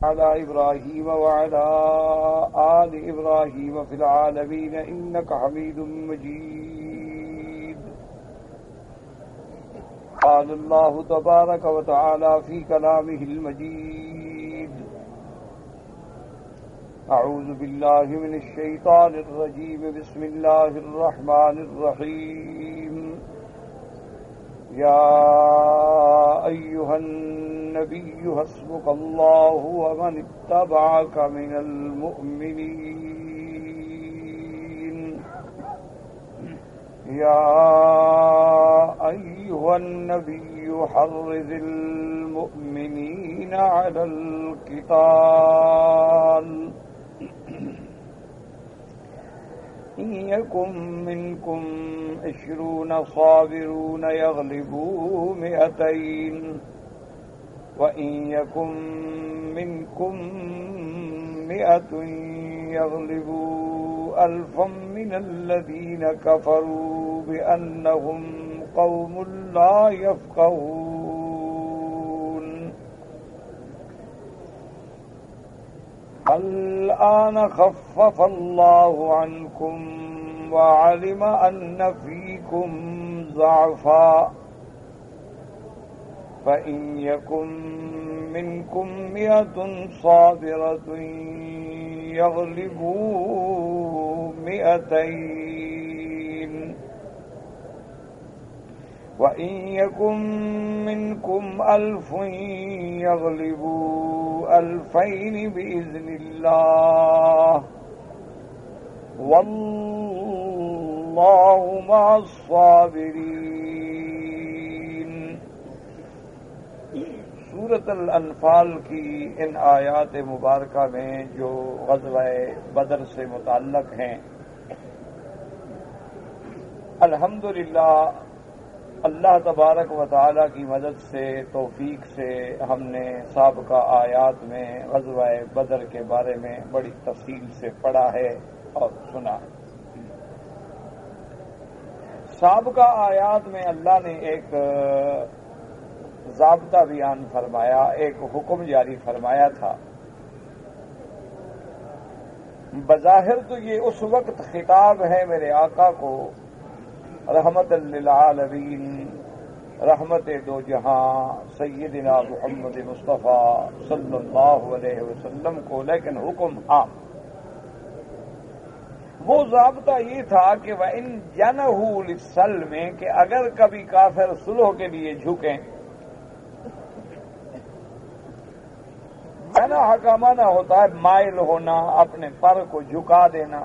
على إبراهيم وعلى آل إبراهيم في العالمين إنك حميد مجيد. قال الله تبارك وتعالى في كلامه المجيد: أعوذ بالله من الشيطان الرجيم. بسم الله الرحمن الرحيم. يا أيها النبي حسبك الله ومن اتبعك من المؤمنين. يا أيها النبي حرض المؤمنين على القتال إن يكن منكم 20 صابرون يغلبوا 200 وإن يكن منكم 100 يغلبوا 1000 من الذين كفروا بأنهم قوم لا يفقهون. الآن خفف الله عنكم وعلم أن فيكم ضعفا فإن يكن منكم 100 صابرة يغلبوا 200 وإن يكن منكم 1000 يغلبوا 2000 بإذن الله والله مع الصابرين. سورۃ الانفال کی ان آیات مبارکہ میں جو غزوہ بدر سے متعلق ہیں، الحمدللہ اللہ تبارک و تعالی کی مدد سے، توفیق سے ہم نے سابقہ آیات میں غزوہ بدر کے بارے میں بڑی تفصیل سے پڑھا ہے اور سنا. سابقہ آیات میں اللہ نے ایک ضابطہ بیان فرمایا، ایک حکم جاری فرمایا تھا. بظاہر تو یہ اس وقت خطاب ہے میرے آقا کو، رحمت للعالمین، رحمت دو جہاں سیدنا محمد مصطفیٰ صلی اللہ علیہ وسلم کو، لیکن حکم عام. وہ ضابطہ یہ تھا کہ وَإِن جَنَحُوا لِلسَّلْمِ، کہ اگر کبھی کافر صلح کے لیے جھکیں. جناح کا معنی ہوتا ہے مائل ہونا، اپنے پر کو جھکا دینا.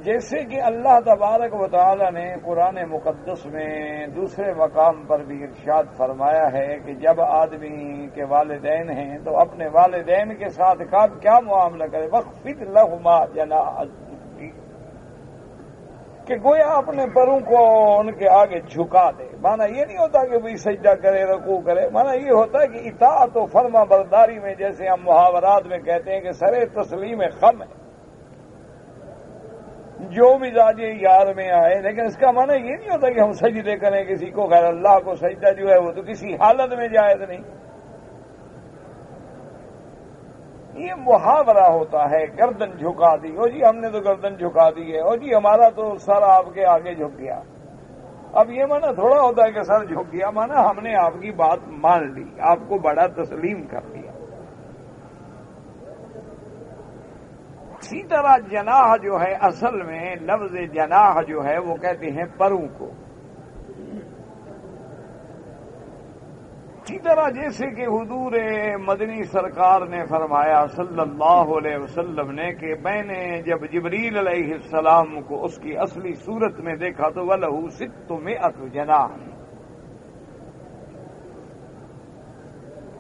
جیسے کہ اللہ تبارک و تعالی نے قرآن مقدس میں دوسرے مقام پر بھی ارشاد فرمایا ہے کہ جب آدمی کے والدین ہیں تو اپنے والدین کے ساتھ کیا معاملہ کرے، وَخْفِضْ لَهُمَا جَنَاحَ الذُّلِّ، کہ گویا اپنے پروں کو ان کے آگے جھکا دے. مانا یہ نہیں ہوتا کہ بھئی سجدہ کرے، رکوع کرے، مانا یہ ہوتا ہے کہ اطاعت و فرما برداری میں، جیسے ہم محاورات میں کہتے ہیں کہ سرے تسلیم خم ہے، جو مزاج یار میں آئے. لیکن اس کا معنی یہ نہیں ہوتا کہ ہم سجدے کریں کسی کو، غیر اللہ کو سجدہ جو ہے وہ تو کسی حالت میں جائز نہیں. یہ محاورہ ہوتا ہے، گردن جھکا دی، او جی ہم نے تو گردن جھکا دی ہے، او جی ہمارا تو سر آپ کے آگے جھک گیا. اب یہ معنی تھوڑا ہوتا ہے کہ سر جھک گیا، معنی ہم نے آپ کی بات مان لی، آپ کو بڑا تسلیم کر دیا. اسی طرح جناح جو ہے، اصل میں لفظ جناح جو ہے وہ کہتے ہیں پروں کو. اسی طرح جیسے کہ حضور مدنی سرکار نے فرمایا صلی اللہ علیہ وسلم نے کہ میں نے جب جبریل علیہ السلام کو اس کی اصلی صورت میں دیکھا تو وَلَهُ 600 جناح،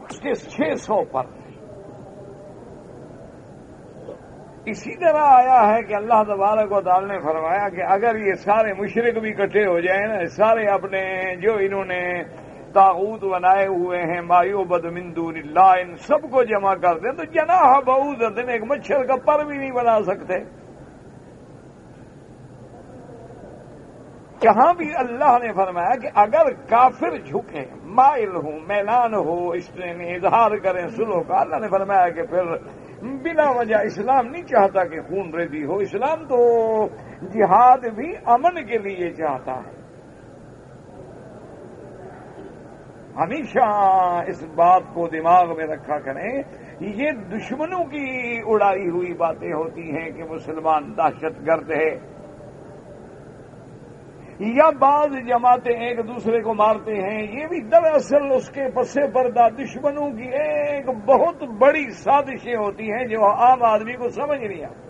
اس کے 600 پر. اسی طرح آیا ہے کہ اللہ تبارک و تعالی نے فرمایا کہ اگر یہ سارے مشرک بھی اکٹھے ہو جائیں نا، سارے اپنے جو انہوں نے طاغوت بنائے ہوئے ہیں ما یعبد من دون اللہ، ان سب کو جمع کر دیں تو جناح بعوضۃ، ایک مچھر کا پر بھی نہیں بنا سکتے. یہاں بھی اللہ نے فرمایا کہ اگر کافر جھکے، مائل ہوں، میلان ہو، اس نے اظہار کریں سلو کا، اللہ نے فرمایا کہ پھر بلا وجہ اسلام نہیں چاہتا کہ خون ریزی ہو. اسلام تو جہاد بھی امن کے لیے چاہتا ہے. ہمیشہ اس بات کو دماغ میں رکھا کریں. یہ دشمنوں کی اڑائی ہوئی باتیں ہوتی ہیں کہ مسلمان دہشت گرد ہے، یا بعض جماعتیں ایک دوسرے کو مارتے ہیں. یہ بھی دراصل اس کے پس پردہ دشمنوں کی ایک بہت بڑی سازشیں ہوتی ہیں جو عام آدمی کو سمجھ نہیں آتی.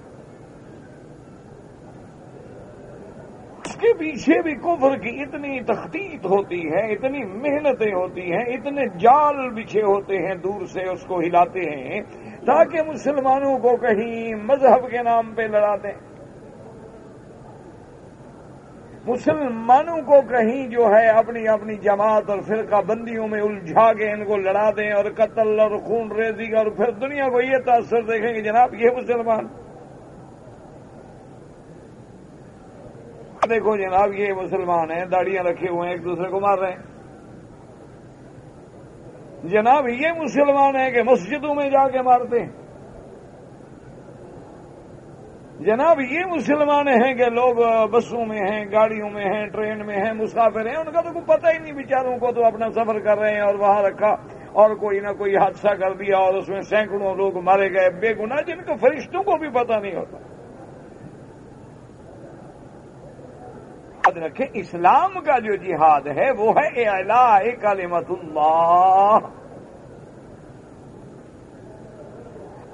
اس کے پیچھے بھی کفر کی اتنی تخطیط ہوتی ہے، اتنی محنتیں ہوتی ہیں، اتنے جال بچھے ہوتے ہیں، دور سے اس کو ہلاتے ہیں تاکہ مسلمانوں کو کہیں مذہب کے نام پہ لڑا دیں، مسلمانوں کو کہیں جو ہے اپنی اپنی جماعت اور فرقہ بندیوں میں الجھا کے ان کو لڑا دیں اور قتل اور خون ریزی، اور پھر دنیا کو یہ تاثر دیکھیں کہ جناب یہ مسلمان، دیکھو جناب یہ مسلمان ہیں، داڑیاں رکھے ہوئے ہیں، ایک دوسرے کو مار رہے ہیں. جناب یہ مسلمان ہیں کہ مسجدوں میں جا کے مارتے ہیں. جناب یہ مسلمان ہیں کہ لوگ بسوں میں ہیں، گاڑیوں میں ہیں، ٹرین میں ہیں، مسافر ہیں، ان کا تو کوئی پتہ ہی نہیں، بیچاروں کو تو اپنا سفر کر رہے ہیں اور وہاں رکھا اور کوئی نہ کوئی حادثہ کر دیا اور اس میں سینکڑوں لوگ مارے گئے بے گناہ، جن کو فرشتوں کو بھی پتہ نہیں ہوتا. یاد رکھیں اسلام کا جو جہاد ہے وہ ہے اعلاء کلمۃ اللہ،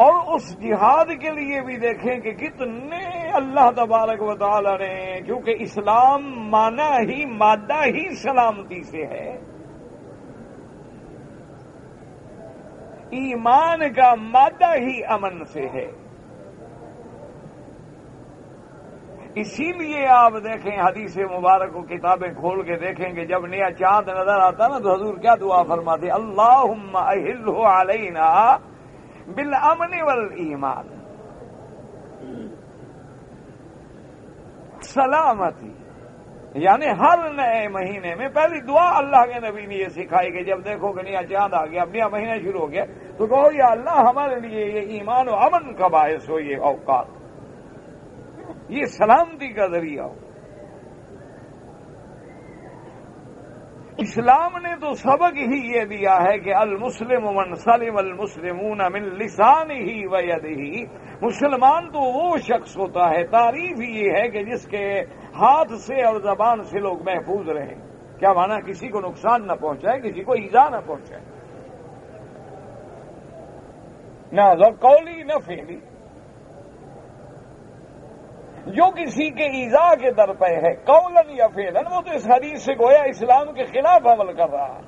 اور اس جہاد کے لیے بھی دیکھیں کہ کتنے اللہ تبارک و تعالی نے، کیونکہ اسلام مادہ ہی سلامتی سے ہے، ایمان کا مادہ ہی امن سے ہے. اسی لیے آپ دیکھیں حدیث مبارک کو کتابیں کھول کے دیکھیں کہ جب نیا چاند نظر آتا نا تو حضور کیا دعا فرماتے؟ اللہم احلہ علینا بالامن والایمان، سلامتی. یعنی ہر نئے مہینے میں پہلی دعا اللہ کے نبی نے یہ سکھائی کہ جب دیکھو کہ نیا چاند آ گیا، اب نیا مہینہ شروع ہو گیا، تو کہو یا اللہ ہمارے لیے یہ ایمان و امن کا باعث ہو، یہ اوقات، یہ سلامتی کا ذریعہ ہو. اسلام نے تو سبق ہی یہ دیا ہے کہ المسلم من سلم المسلمون من لسانہ و یدہ، مسلمان تو وہ شخص ہوتا ہے، تعریف ہی یہ ہے کہ جس کے ہاتھ سے اور زبان سے لوگ محفوظ رہیں. کیا مانا؟ کسی کو نقصان نہ پہنچائے، کسی کو ایذا نہ پہنچائے، نہ قولی نہ فعلی. جو کسی کے ایذا کے در پہ ہے قولاً یا فعلاً، وہ تو اس حدیث سے گویا اسلام کے خلاف عمل کر رہا ہے.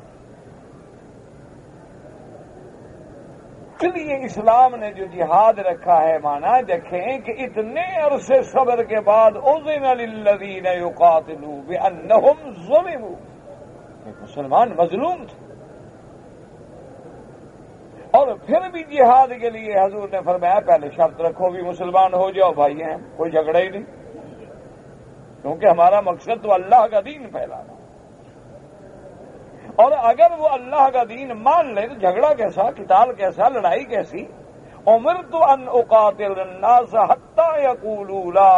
اس لیے اسلام نے جو جہاد رکھا ہے، مانا دیکھیں کہ اتنے عرصے صبر کے بعد اذن للذین یقاتلوا بانہم ظلموا، مسلمان مظلوم تھے، اور پھر بھی جہاد کے لیے حضور نے فرمایا پہلے شرط رکھو بھی مسلمان ہو جاؤ، بھائی ہیں، کوئی جھگڑا ہی نہیں، کیونکہ ہمارا مقصد تو اللہ کا دین پھیلانا. اور اگر وہ اللہ کا دین مان لے تو جھگڑا کیسا، قتال کیسا، لڑائی کیسی؟ امرت ان اقاتل الناس حتی یقولوا لا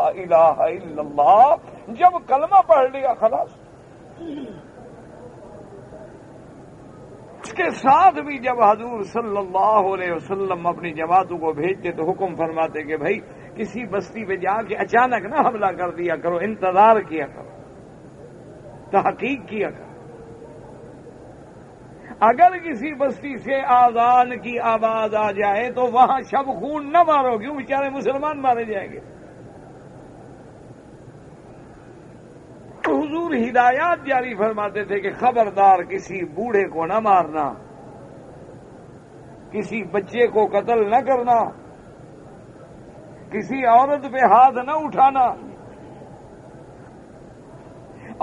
الہ الا اللہ، جب کلمہ پڑھ لیا خلاص. اس کے ساتھ بھی جب حضور صلی اللہ علیہ وسلم اپنی جماعتوں کو بھیجتے تو حکم فرماتے کہ بھائی کسی بستی پہ جا کے اچانک نہ حملہ کر دیا کرو، انتظار کیا کرو، تحقیق کیا کرو. اگر کسی بستی سے آذان کی آواز آ جائے تو وہاں شب خون نہ مارو، کیوں؟ بیچارے مسلمان مارے جائیں گے. حضور ہدایات جاری فرماتے تھے کہ خبردار کسی بوڑھے کو نہ مارنا، کسی بچے کو قتل نہ کرنا، کسی عورت پہ ہاتھ نہ اٹھانا،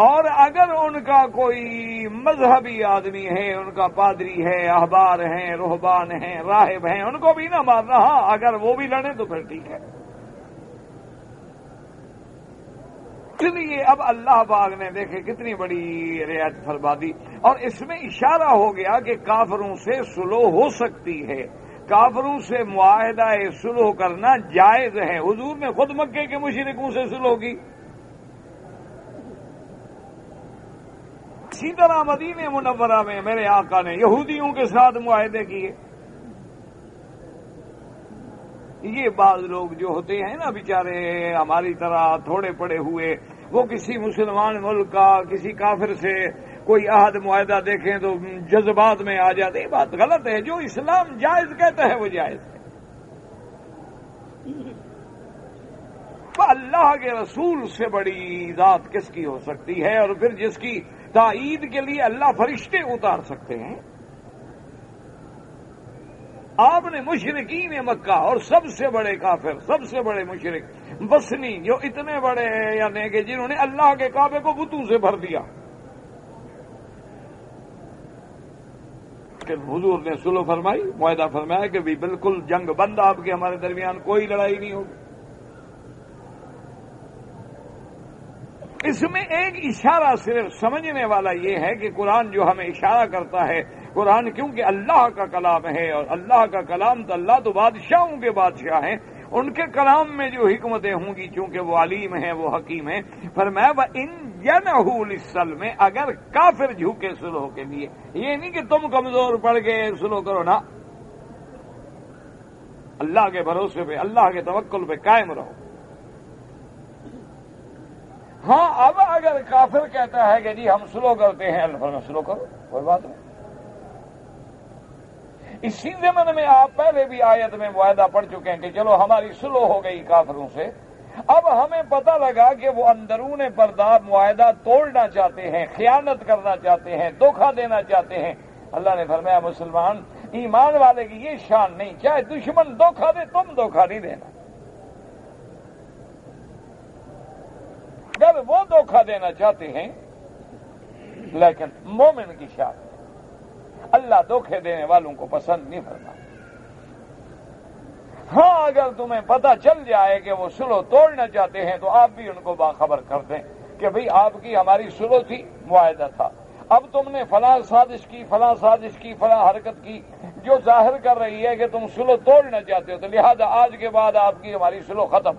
اور اگر ان کا کوئی مذہبی آدمی ہے، ان کا پادری ہے، احبار ہیں، رہبان ہیں، راہب ہیں، ان کو بھی نہ مارنا. ہاں اگر وہ بھی لڑیں تو پھر ٹھیک ہے. اس لیے اب اللہ پاک نے دیکھے کتنی بڑی رعایت فرما دی، اور اس میں اشارہ ہو گیا کہ کافروں سے صلح ہو سکتی ہے، کافروں سے معاہدہ صلح کرنا جائز ہے۔ حضور نے خود مکے کے مشرکوں سے صلح کی، اسی طرح مدینہ منورہ میں میرے آقا نے یہودیوں کے ساتھ معاہدے کیے۔ یہ بعض لوگ جو ہوتے ہیں نا بیچارے ہماری طرح تھوڑے پڑے ہوئے، وہ کسی مسلمان ملک کا کسی کافر سے کوئی عہد معاہدہ دیکھیں تو جذبات میں آ جاتے، یہ بات غلط ہے۔ جو اسلام جائز کہتا ہے وہ جائز ہے۔ اللہ کے رسول سے بڑی ذات کس کی ہو سکتی ہے، اور پھر جس کی تائید کے لیے اللہ فرشتے اتار سکتے ہیں۔ آپ نے مشرکین مکہ اور سب سے بڑے کافر، سب سے بڑے مشرک بسنی، جو اتنے بڑے یعنی کہ جنہوں نے اللہ کے کعبے کو بتوں سے بھر دیا، کہ حضور نے صلح فرمائی، معاہدہ فرمایا کہ بھی بالکل جنگ بند، آپ کے ہمارے درمیان کوئی لڑائی نہیں ہوگی۔ اس میں ایک اشارہ صرف سمجھنے والا یہ ہے کہ قرآن جو ہمیں اشارہ کرتا ہے، قرآن کیونکہ اللہ کا کلام ہے، اور اللہ کا کلام تو اللہ تو بادشاہوں کے بادشاہ ہیں، ان کے کلام میں جو حکمتیں ہوں گی چونکہ وہ علیم ہیں، وہ حکیم ہیں۔ فرمایا وَإِن جَنَحُوا لِلسَّلْمِ، اگر کافر جھوکے صلح کے لیے، یہ نہیں کہ تم کمزور پڑ گئے صلح کرو نا، اللہ کے بھروسے پہ، اللہ کے توکل پہ قائم رہو۔ ہاں اب اگر کافر کہتا ہے کہ جی ہم صلح کرتے ہیں، اللہ فرمایا صلح کرو، کوئی بات نہیں۔ اسی زمن میں آپ پہلے بھی آیت میں معاہدہ پڑھ چکے ہیں کہ چلو ہماری صلح ہو گئی کافروں سے، اب ہمیں پتہ لگا کہ وہ اندرون پردہ معاہدہ توڑنا چاہتے ہیں، خیانت کرنا چاہتے ہیں، دھوکہ دینا چاہتے ہیں۔ اللہ نے فرمایا مسلمان ایمان والے کی یہ شان نہیں، چاہے دشمن دھوکہ دے تم دھوکہ نہیں دینا۔ اگر وہ دھوکہ دینا چاہتے ہیں، لیکن مومن کی شان، اللہ دھوکے دینے والوں کو پسند نہیں فرماتا۔ ہاں اگر تمہیں پتہ چل جائے کہ وہ صلح توڑنا چاہتے ہیں تو آپ بھی ان کو باخبر کر دیں کہ بھئی آپ کی ہماری صلح تھی، معاہدہ تھا، اب تم نے فلاں سازش کی، فلاں سازش کی، فلاں حرکت کی جو ظاہر کر رہی ہے کہ تم صلح توڑنا چاہتے ہو، تو لہذا آج کے بعد آپ کی ہماری صلح ختم،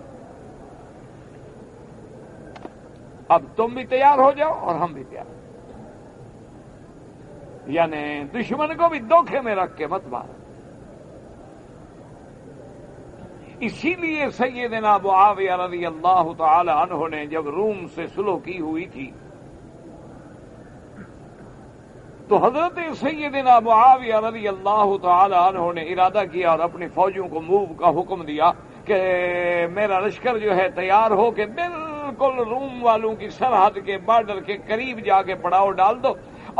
اب تم بھی تیار ہو جاؤ اور ہم بھی تیار، یعنی دشمن کو بھی دھوکے میں رکھ کے مت مار۔ اسی لیے سیدنا معاویہ رضی اللہ تعالی عنہ نے جب روم سے صلح کی ہوئی تھی تو حضرت سیدنا معاویہ رضی اللہ تعالی عنہ نے ارادہ کیا اور اپنی فوجوں کو موو کا حکم دیا کہ میرا لشکر جو ہے تیار ہو کے بالکل روم والوں کی سرحد کے بارڈر کے قریب جا کے پڑاؤ ڈال دو،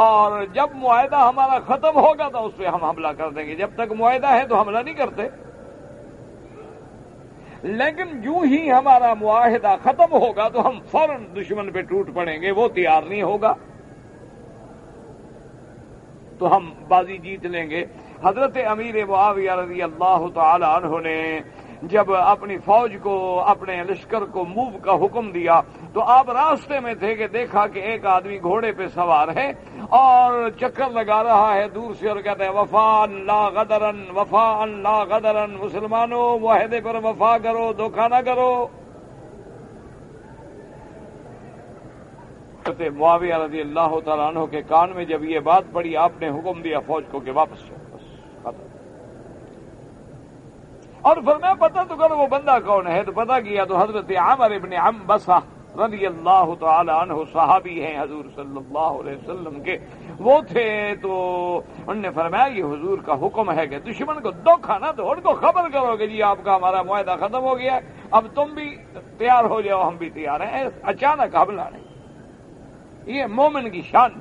اور جب معاہدہ ہمارا ختم ہوگا تو اس پہ ہم حملہ کر دیں گے، جب تک معاہدہ ہے تو حملہ نہیں کرتے، لیکن جو ہی ہمارا معاہدہ ختم ہوگا تو ہم فوراً دشمن پہ ٹوٹ پڑیں گے، وہ تیار نہیں ہوگا تو ہم بازی جیت لیں گے۔ حضرت امیر معاویہ رضی اللہ تعالی عنہ نے جب اپنی فوج کو، اپنے لشکر کو موو کا حکم دیا تو آپ راستے میں تھے کہ دیکھا کہ ایک آدمی گھوڑے پہ سوار ہے اور چکر لگا رہا ہے دور سے اور کہتا ہے وفا لا غدرن، وفا لا غدرن، مسلمانوں معاہدے پر وفا کرو، دھوکہ نہ کرو۔ معاویہ رضی اللہ تعالیٰ عنہ کے کان میں جب یہ بات پڑی آپ نے حکم دیا فوج کو کہ واپس چلو، بس ختم۔ اور فرمایا پتہ تو کرو وہ بندہ کون ہے، تو پتہ کیا تو حضرت عامر ابن عنبسہ رضی اللہ تعالی عنہ صحابی ہیں حضور صلی اللہ علیہ وسلم کے، وہ تھے۔ تو انہوں نے فرمایا یہ حضور کا حکم ہے کہ دشمن کو دھوکہ نہ دو، ان کو خبر کرو کہ جی آپ کا ہمارا معاہدہ ختم ہو گیا ہے، اب تم بھی تیار ہو جاؤ، ہم بھی تیار ہیں، اچانک حملہ نہیں۔ یہ مومن کی شان۔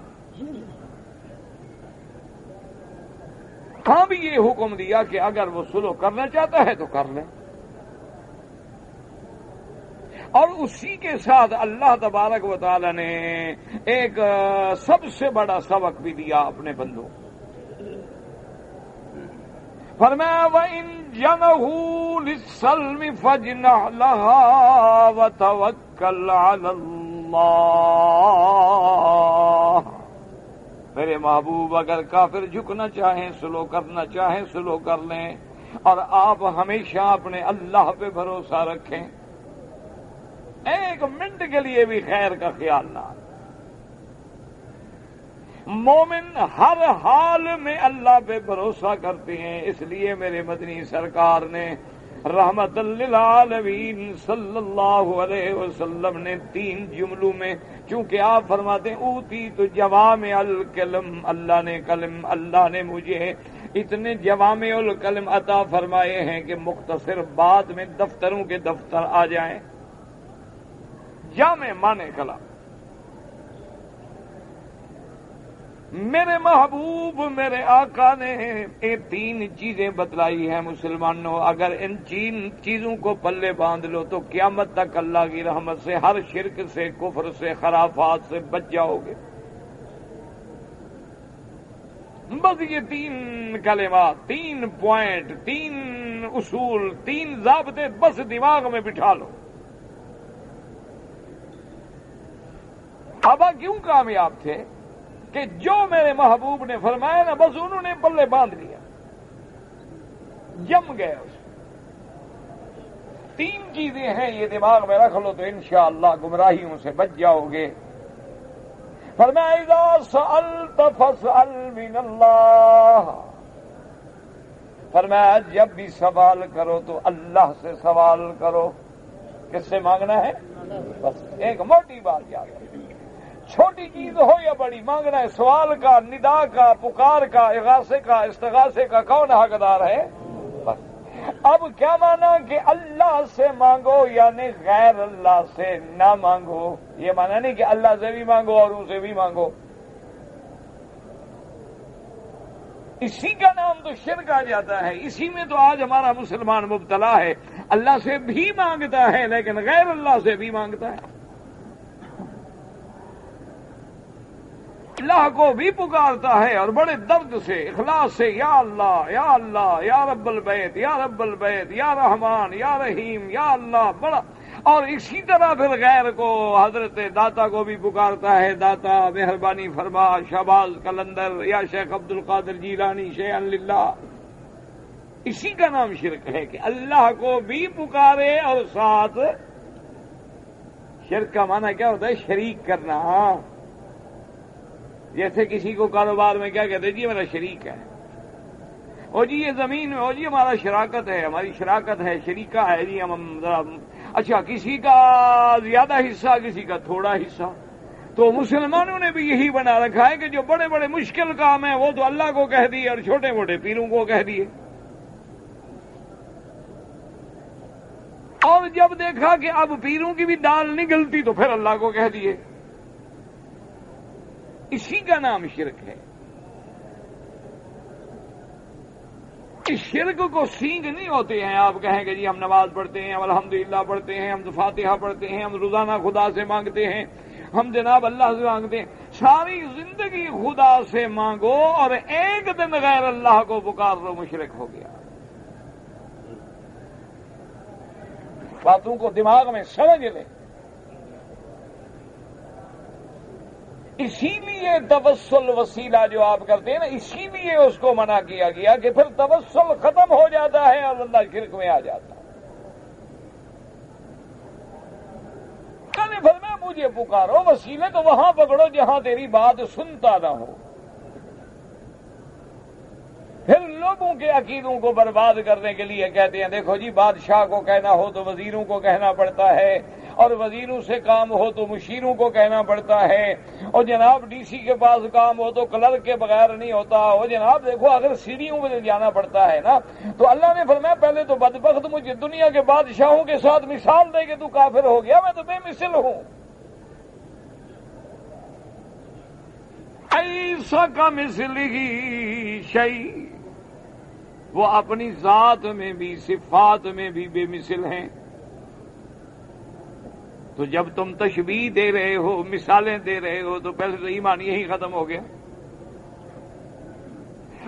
ہاں بھی یہ حکم دیا کہ اگر وہ صلح کرنا چاہتا ہے تو کر لیں، اور اسی کے ساتھ اللہ تبارک و تعالی نے ایک سب سے بڑا سبق بھی دیا اپنے بندوں۔ فرمایا وَإِن جَنَحُوا لِلسَّلْمِ فَاجْنَحْ لَهَا وَتَوَكَّلْ عَلَى اللَّهِ اللہ. میرے محبوب اگر کافر جھکنا چاہیں سلو کرنا چاہیں سلو کر لیں، اور آپ ہمیشہ اپنے اللہ پہ بھروسہ رکھیں، ایک منٹ کے لیے بھی خیر کا خیال نہ. مومن ہر حال میں اللہ پہ بھروسہ کرتے ہیں. اس لیے میرے مدنی سرکار نے رحمت للعالمین صلی اللہ علیہ وسلم نے 3 جملوں میں، چونکہ آپ فرماتے ہیں اوتی تو جوامع الکلم، اللہ نے مجھے اتنے جوامع الکلم عطا فرمائے ہیں کہ مختصر بات میں دفتروں کے دفتر آ جائیں. جامع معنی کلام. میرے محبوب میرے آقا نے یہ 3 چیزیں بتلائی ہیں مسلمانوں. اگر ان 3 چیزوں کو پلے باندھ لو تو قیامت تک اللہ کی رحمت سے ہر شرک سے، کفر سے، خرافات سے بچ جاؤ گے. بس یہ 3 کلمات، 3 پوائنٹ، 3 اصول، 3 ضابطے بس دماغ میں بٹھا لو. ابا کیوں کامیاب تھے؟ کہ جو میرے محبوب نے فرمایا نا بس انہوں نے پلے باندھ لیا، جم گئے. اس 3 چیزیں ہیں، یہ دماغ میں رکھ لو تو انشاءاللہ گمراہیوں سے بچ جاؤ گے. فرمایا اذا سألت فاسأل من اللہ. فرمایا جب بھی سوال کرو تو اللہ سے سوال کرو. کس سے مانگنا ہے؟ بس ایک موٹی بات یاد رکھو، چھوٹی چیز ہو یا بڑی، مانگنا ہے. سوال کا، ندا کا، پکار کا، اغاثے کا، استغاثے کا کون حقدار ہے؟ بس. اب کیا مانا کہ اللہ سے مانگو یعنی غیر اللہ سے نہ مانگو. یہ مانا نہیں کہ اللہ سے بھی مانگو اور ان سے بھی مانگو. اسی کا نام تو شرک آ جاتا ہے. اسی میں تو آج ہمارا مسلمان مبتلا ہے. اللہ سے بھی مانگتا ہے لیکن غیر اللہ سے بھی مانگتا ہے. اللہ کو بھی پکارتا ہے اور بڑے درد سے، اخلاص سے، یا اللہ یا اللہ یا رب البیت یا رب البیت یا رحمان یا رحیم یا اللہ بڑا. اور اسی طرح پھر غیر کو، حضرت داتا کو بھی پکارتا ہے، داتا مہربانی فرما، شہباز قلندر یا شیخ عبد القادر جیلانی شیئا للہ. اسی کا نام شرک ہے کہ اللہ کو بھی پکارے اور ساتھ. شرک کا معنی کیا ہوتا ہے؟ شریک کرنا. جیسے کسی کو کاروبار میں کیا کہتے ہیں؟ جی میرا شریک ہے. اور جی یہ زمین میں، اور جی ہمارا شراکت ہے، ہماری شراکت ہے، شریکہ ہے جی ہم ذرا. اچھا کسی کا زیادہ حصہ کسی کا تھوڑا حصہ. تو مسلمانوں نے بھی یہی بنا رکھا ہے کہ جو بڑے بڑے مشکل کام ہیں وہ تو اللہ کو کہہ دیے اور چھوٹے موٹے پیروں کو کہہ دیے. اور جب دیکھا کہ اب پیروں کی بھی دال نہیں گلتی تو پھر اللہ کو کہہ دیے. اسی کا نام شرک ہے. اس شرک کو سینگ نہیں ہوتے ہیں. آپ کہیں کہ جی ہم نماز پڑھتے ہیں، ہم الحمدللہ پڑھتے ہیں، ہم فاتحہ پڑھتے ہیں، ہم روزانہ خدا سے مانگتے ہیں، ہم جناب اللہ سے مانگتے ہیں. ساری زندگی خدا سے مانگو اور ایک دن غیر اللہ کو پکار لو، مشرک ہو گیا. باتوں کو دماغ میں سمجھ لیں. اسی لیے توسل وسیلہ جو آپ کرتے ہیں نا، اسی لیے اس کو منع کیا گیا کہ پھر توسل ختم ہو جاتا ہے اور اللہ شرک میں آ جاتا ہے. کہنے فرمایا مجھے پکارو، وسیلے تو وہاں پکڑو جہاں تیری بات سنتا نہ ہو. پھر لوگوں کے عقیدوں کو برباد کرنے کے لیے کہتے ہیں دیکھو جی بادشاہ کو کہنا ہو تو وزیروں کو کہنا پڑتا ہے، اور وزیروں سے کام ہو تو مشیروں کو کہنا پڑتا ہے، اور جناب ڈی سی کے پاس کام ہو تو کلرک کے بغیر نہیں ہوتا. اور جناب دیکھو اگر سیڑھیوں پہ جانا پڑتا ہے نا تو اللہ نے فرمایا پہلے تو بدبخت مجھے دنیا کے بادشاہوں کے ساتھ مثال دے کہ تو کافر ہو گیا، میں تو بے مثل ہوں. ایسا کا مثل ہی شیء، وہ اپنی ذات میں بھی صفات میں بھی بے مثل ہیں. تو جب تم تشبیہ دے رہے ہو، مثالیں دے رہے ہو، تو پہلے تو ایمان یہی ختم ہو گیا.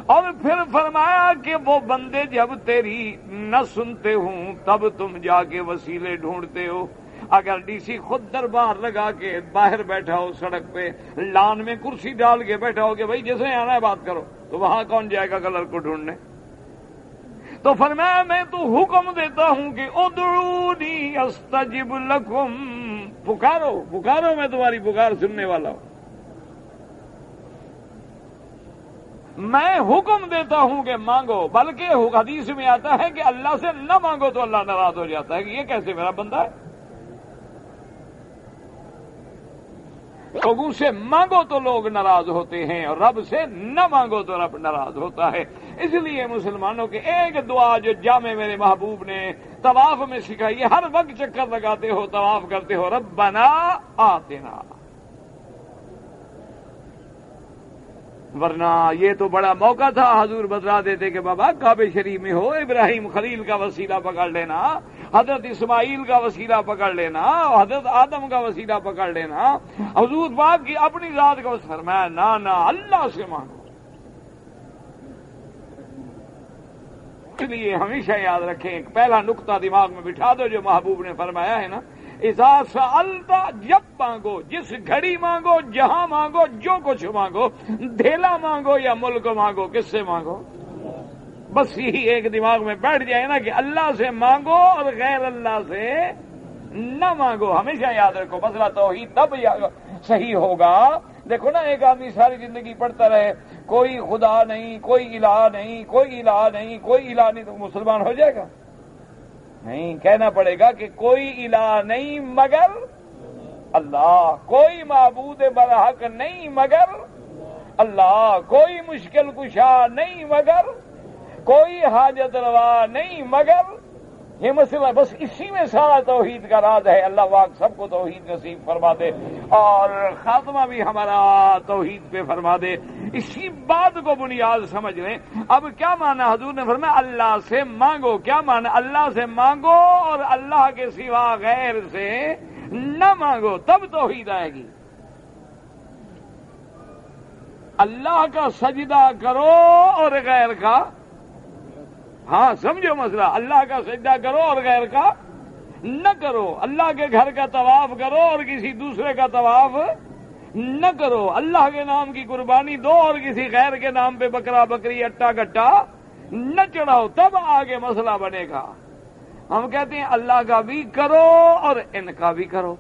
اور پھر فرمایا کہ وہ بندے جب تیری نہ سنتے ہوں تب تم جا کے وسیلے ڈھونڈتے ہو. اگر ڈی سی خود دربار لگا کے باہر بیٹھا ہو سڑک پہ، لان میں کرسی ڈال کے بیٹھا ہو کہ بھائی جیسے آنا ہے بات کرو، تو وہاں کون جائے گا کلر کو ڈھونڈنے؟ تو فرمایا میں تو حکم دیتا ہوں کہ ادعونی استجب لکم، پکارو پکارو، میں تمہاری پکار سننے والا ہوں۔ میں حکم دیتا ہوں کہ مانگو، بلکہ حدیث میں آتا ہے کہ اللہ سے نہ مانگو تو اللہ ناراض ہو جاتا ہے کہ یہ کیسے میرا بندہ ہے۔ لوگوں سے مانگو تو لوگ ناراض ہوتے ہیں، اور رب سے نہ مانگو تو رب ناراض ہوتا ہے۔ اس لیے مسلمانوں کے ایک دعا جو جامع میرے محبوب نے طواف میں سکھائی ہے، ہر وقت چکر لگاتے ہو، طواف کرتے ہو، ربنا آتنا۔ ورنہ یہ تو بڑا موقع تھا، حضور بتلا دیتے کہ بابا کعبہ شریف میں ہو، ابراہیم خلیل کا وسیلہ پکڑ لینا، حضرت اسماعیل کا وسیلہ پکڑ لینا، حضرت آدم کا وسیلہ پکڑ لینا، حضور پاک کی اپنی ذات کا وسیلہ، فرمایا نہ اللہ سے مانگو۔ اس لیے ہمیشہ یاد رکھیں، ایک پہلا نقطہ دماغ میں بٹھا دو جو محبوب نے فرمایا ہے نا، اذا سألت، جب مانگو، جس گھڑی مانگو، جہاں مانگو، جو کچھ مانگو، دھیلا مانگو یا ملک مانگو، کس سے مانگو؟ بس یہی ایک دماغ میں بیٹھ جائے نا کہ اللہ سے مانگو اور غیر اللہ سے نہ مانگو۔ ہمیشہ یاد رکھو، مسئلہ توحید تب صحیح ہوگا۔ دیکھو نا، ایک آدمی ساری زندگی پڑھتا رہے کوئی خدا نہیں، کوئی الہ نہیں، کوئی الہ نہیں، کوئی الہ نہیں، تو مسلمان ہو جائے گا؟ نہیں، کہنا پڑے گا کہ کوئی الہ نہیں مگر اللہ، کوئی معبود برحق نہیں مگر اللہ، کوئی مشکل کشا نہیں مگر، کوئی حاجت روا نہیں مگر۔ یہ مسئلہ بس اسی میں سارا توحید کا راز ہے۔ اللہ پاک سب کو توحید نصیب فرما دے اور خاتمہ بھی ہمارا توحید پہ فرما دے۔ اسی بات کو بنیاد سمجھ لیں۔ اب کیا مانا؟ حضور نے فرمایا اللہ سے مانگو۔ کیا مانا؟ اللہ سے مانگو اور اللہ کے سوا غیر سے نہ مانگو، تب توحید آئے گی۔ اللہ کا سجدہ کرو اور غیر کا، ہاں سمجھو مسئلہ، اللہ کا سجدہ کرو اور غیر کا نہ کرو۔ اللہ کے گھر کا طواف کرو اور کسی دوسرے کا طواف نہ کرو۔ اللہ کے نام کی قربانی دو اور کسی غیر کے نام پہ بکرا بکری اٹا گٹا نہ چڑھاؤ، تب آگے مسئلہ بنے گا۔ ہم کہتے ہیں اللہ کا بھی کرو اور ان کا بھی کرو،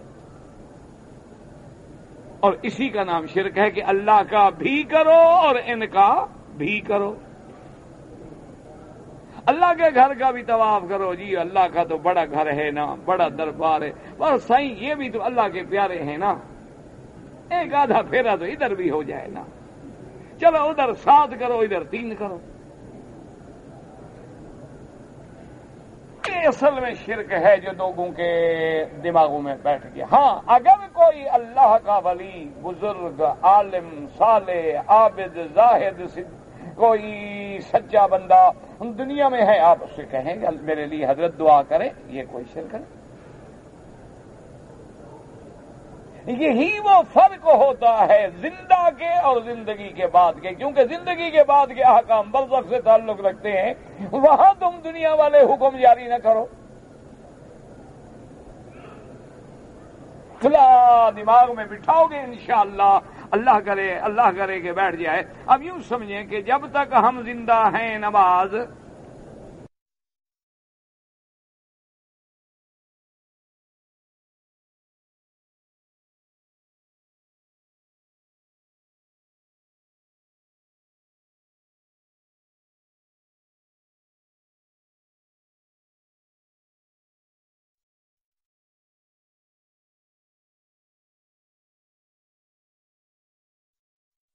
اور اسی کا نام شرک ہے کہ اللہ کا بھی کرو اور ان کا بھی کرو۔ اللہ کے گھر کا بھی طواف کرو، جی اللہ کا تو بڑا گھر ہے نا، بڑا دربار ہے، بس صحیح یہ بھی تو اللہ کے پیارے ہیں نا، ایک آدھا پھیرا تو ادھر بھی ہو جائے نا، چلو ادھر 7 کرو ادھر 3 کرو۔ یہ اصل میں شرک ہے جو لوگوں کے دماغوں میں بیٹھ گیا۔ ہاں اگر کوئی اللہ کا ولی، بزرگ، عالم، صالح، عابد، زاہد، کوئی سچا بندہ دنیا میں ہے، آپ اس سے کہیں کہ میرے لیے حضرت دعا کریں، یہ کوئی شرک ہے؟ یہی وہ فرق ہوتا ہے زندہ کے اور زندگی کے بعد کے، کیونکہ زندگی کے بعد کے احکام برزخ سے تعلق رکھتے ہیں، وہاں تم دنیا والے حکم جاری نہ کرو۔ کھلا دماغ میں بٹھاؤ گے انشاءاللہ، اللہ کرے کہ بیٹھ جائے۔ اب یوں سمجھیں کہ جب تک ہم زندہ ہیں نماز،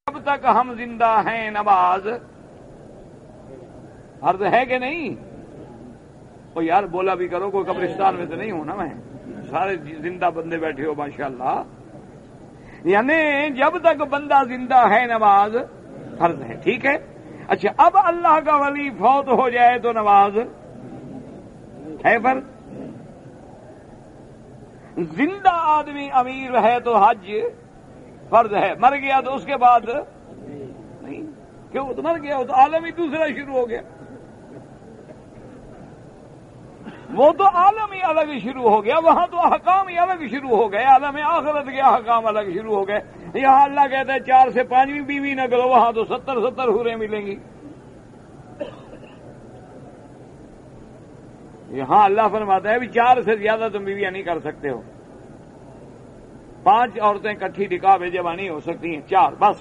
جب تک ہم زندہ ہیں نماز عرض ہے کہ نہیں؟ او یار بولا بھی کرو، کوئی قبرستان میں تو نہیں ہوں نا میں، سارے زندہ بندے بیٹھے ہو ماشاءاللہ۔ یعنی جب تک بندہ زندہ ہے نماز فرض ہے، ٹھیک ہے؟ اچھا اب اللہ کا ولی فوت ہو جائے تو نماز ہے فرض؟ زندہ آدمی امیر ہے تو حج فرض ہے، مر گیا تو اس کے بعد نہیں، کیوں؟ تو مر گیا، تو عالم ہی دوسرا شروع ہو گیا۔ وہ تو عالم ہی الگ شروع ہو گیا، وہاں تو احکام ہی الگ شروع ہو گئے، عالم آخرت کے احکام الگ شروع ہو گئے۔ یہاں اللہ کہتا ہے 4 سے 5 بیوی نہ کرو، وہاں تو 70 حوریں ملیں گی۔ یہاں اللہ فرماتا ہے بھی 4 سے زیادہ تم بیویاں نہیں کر سکتے ہو، 5 عورتیں کٹھی نکاح بے جمع نہیں ہو سکتی ہیں، 4 بس۔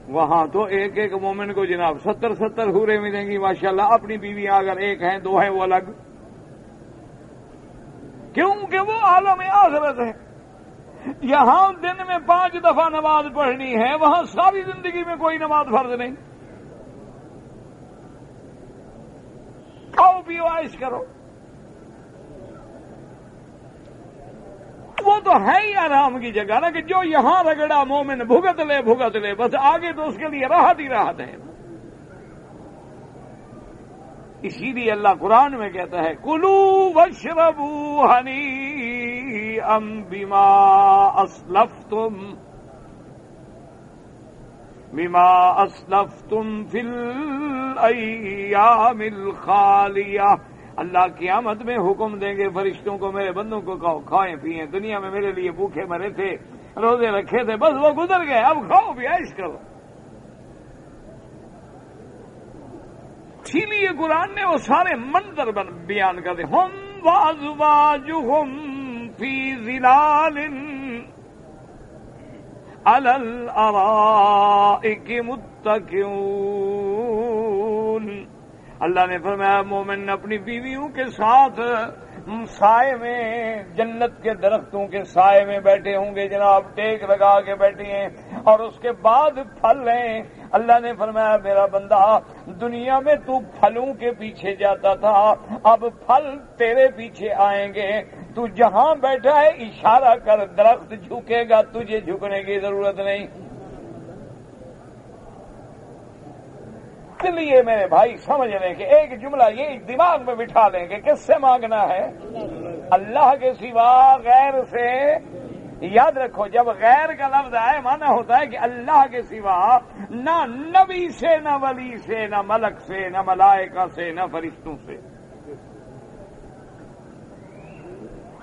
وہاں تو ایک ایک مومن کو جناب 70 حوریں ملیں گی ماشاءاللہ، اپنی بیویاں اگر ایک ہیں 2 ہیں وہ الگ، کیونکہ وہ عالم آخرت ہے۔ یہاں دن میں 5 دفعہ نماز پڑھنی ہے، وہاں ساری زندگی میں کوئی نماز فرض نہیں۔ کھاؤ پیو عیش کرو، وہ تو ہے ہی آرام کی جگہ نا، کہ جو یہاں رگڑا مومن بھگت لے بس، آگے تو اس کے لیے راحت ہی راحت ہے۔ اسی لیے اللہ قرآن میں کہتا ہے کلو واشربوا ہنیئا بما اسلفتم فی الایام الخالیہ۔ اللہ قیامت میں حکم دیں گے فرشتوں کو، میرے بندوں کو کہو کھائیں پیئیں، دنیا میں میرے لیے بھوکے مرے تھے، روزے رکھے تھے، بس وہ گزر گئے، اب کھاؤ بھی عیش کرو۔ اسی لیے قرآن نے وہ سارے منظر بیان کر دے، ہم وازواجہم فی ظلال علی الارائک متکئون۔ اللہ نے فرمایا مومن اپنی بیویوں کے ساتھ سائے میں، جنت کے درختوں کے سائے میں بیٹھے ہوں گے جناب، ٹیک لگا کے بیٹھے ہیں، اور اس کے بعد پھل ہیں۔ اللہ نے فرمایا میرا بندہ دنیا میں تو پھلوں کے پیچھے جاتا تھا، اب پھل تیرے پیچھے آئیں گے۔ تو جہاں بیٹھا ہے اشارہ کر، درخت جھکے گا، تجھے جھکنے کی ضرورت نہیں۔ اس لیے میرے بھائی سمجھ لیں کہ ایک جملہ یہ دماغ میں بٹھا لیں کہ کس سے مانگنا ہے؟ اللہ کے سوا غیر سے۔ یاد رکھو جب غیر کا لفظ آئے مانا ہوتا ہے کہ اللہ کے سوا نہ نبی سے، نہ ولی سے، نہ ملک سے، نہ ملائکہ سے، نہ فرشتوں سے۔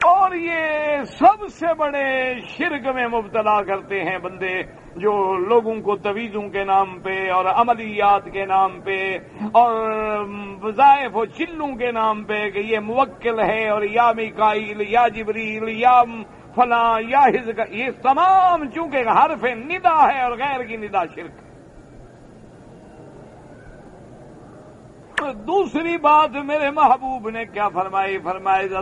اور یہ سب سے بڑے شرک میں مبتلا کرتے ہیں بندے، جو لوگوں کو تویزوں کے نام پہ اور عملیات کے نام پہ اور وظائف و چلوں کے نام پہ کہ یہ موکل ہے، اور یا میکائیل یا جبریل یا فلاں یا حزق، یہ تمام چونکہ حرف ندا ہے اور غیر کی ندا شرک ہے۔ دوسری بات میرے محبوب نے کیا فرمائی؟ فرمائے اذا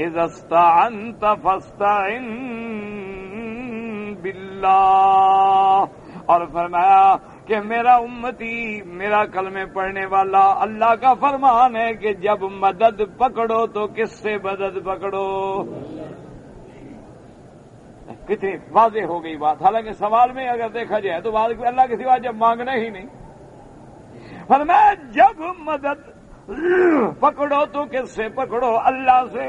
استعنت فاستعن باللہ، اور فرمایا کہ میرا امتی، میرا کلمے پڑھنے والا، اللہ کا فرمان ہے کہ جب مدد پکڑو تو کس سے مدد پکڑو؟ کتنی واضح ہو گئی بات، حالانکہ سوال میں اگر دیکھا جائے تو بات اللہ کے سوا جب مانگنا ہی نہیں۔ فرمایا جب مدد پکڑو تو کس سے پکڑو؟ اللہ سے۔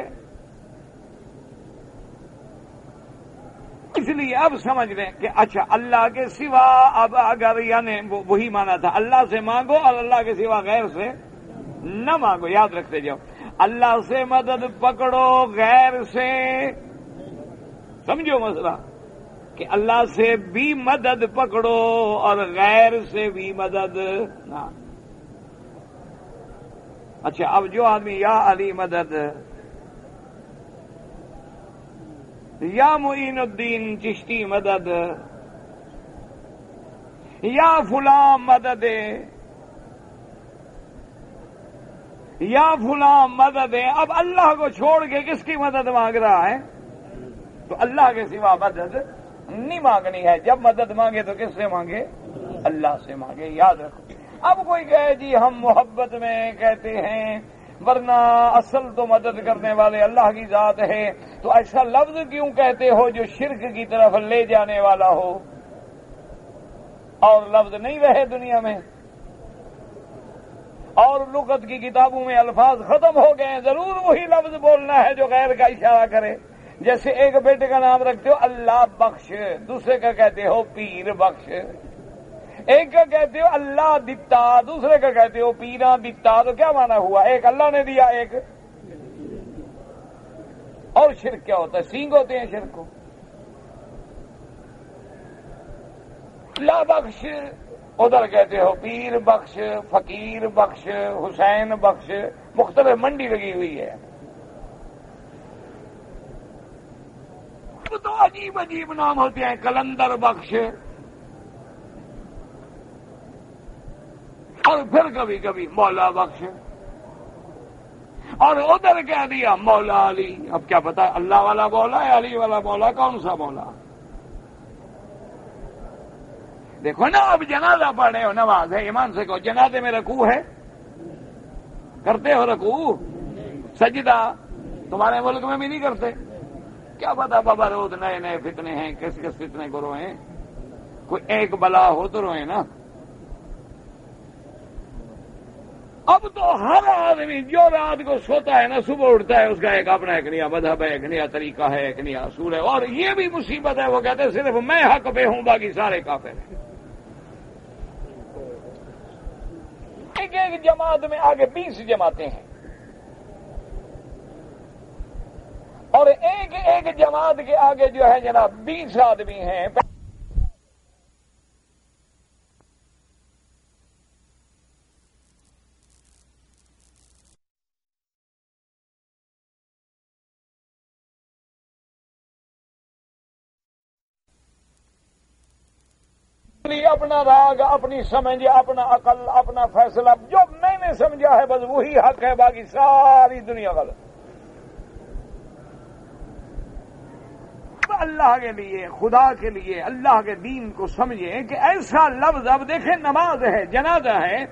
اس لیے اب سمجھ لیں کہ اچھا اللہ کے سوا، اب اگر یعنی وہی مانا تھا اللہ سے مانگو اور اللہ کے سوا غیر سے نہ مانگو، یاد رکھتے جاؤ، اللہ سے مدد پکڑو، غیر سے سمجھو مسئلہ کہ اللہ سے بھی مدد پکڑو اور غیر سے بھی مدد نہ۔ اچھا اب جو آدمی یا علی مدد، یا معین الدین چشتی مدد، یا فلاں مدد، یا فلاں مدد، اب اللہ کو چھوڑ کے کس کی مدد مانگ رہا ہے؟ تو اللہ کے سوا مدد نہیں مانگنی ہے۔ جب مدد مانگے تو کس سے مانگے؟ اللہ سے مانگے، یاد رکھو۔ اب کوئی کہے جی ہم محبت میں کہتے ہیں، ورنہ اصل تو مدد کرنے والے اللہ کی ذات ہے، تو ایسا لفظ کیوں کہتے ہو جو شرک کی طرف لے جانے والا ہو؟ اور لفظ نہیں رہے دنیا میں، اور لغت کی کتابوں میں الفاظ ختم ہو گئے ہیں، ضرور وہی لفظ بولنا ہے جو غیر کا اشارہ کرے۔ جیسے ایک بیٹے کا نام رکھتے ہو اللہ بخش، دوسرے کا کہتے ہو پیر بخش، ایک کا کہتے ہو اللہ دیتا، دوسرے کا کہتے ہو پیرا دیتا، تو کیا معنی ہوا؟ ایک اللہ نے دیا، ایک اور شرک کیا ہوتا ہے؟ سینگ ہوتے ہیں شرک کو. اللہ بخش ادھر کہتے ہو پیر بخش، فقیر بخش، حسین بخش، مختلف منڈی لگی ہوئی ہے. تو عجیب عجیب نام ہوتے ہیں، کلندر بخش، اور پھر کبھی کبھی مولا بخش، اور ادھر کہہ دیا مولا علی. اب کیا پتا اللہ والا مولا ہے علی والا مولا، کون سا مولا؟ دیکھو نا، اب جنازہ پڑھے ہو، نماز ہے، ایمان سے کہو جنازے میں رکوع ہے؟ کرتے ہو رکوع؟ سجدہ تمہارے ملک میں بھی نہیں کرتے؟ کیا پتا بابا روز نئے نئے فتنے ہیں، کس کس فتنے کو روئیں؟ کوئی ایک بلا ہو تو روئیں نا. اب تو ہر آدمی جو رات کو سوتا ہے نا، صبح اٹھتا ہے، اس کا ایک اپنا ایک نیا مذہب ہے، ایک نیا طریقہ ہے، ایک نیا اصول ہے. اور یہ بھی مصیبت ہے، وہ کہتے ہیں صرف میں حق پہ ہوں، باقی سارے کافر ہیں. ایک ایک جماعت میں آگے 20 جماعتیں ہیں، اور ایک ایک جماعت کے آگے جو ہے جناب 20 آدمی ہیں. اپنا راگ، اپنی سمجھ، اپنا عقل، اپنا فیصلہ، جو میں نے سمجھا ہے بس وہی حق ہے، باقی ساری دنیا غلط. اللہ کے لیے، خدا کے لیے، اللہ کے دین کو سمجھیں کہ ایسا لفظ، اب دیکھیں نماز ہے، جنازہ ہے،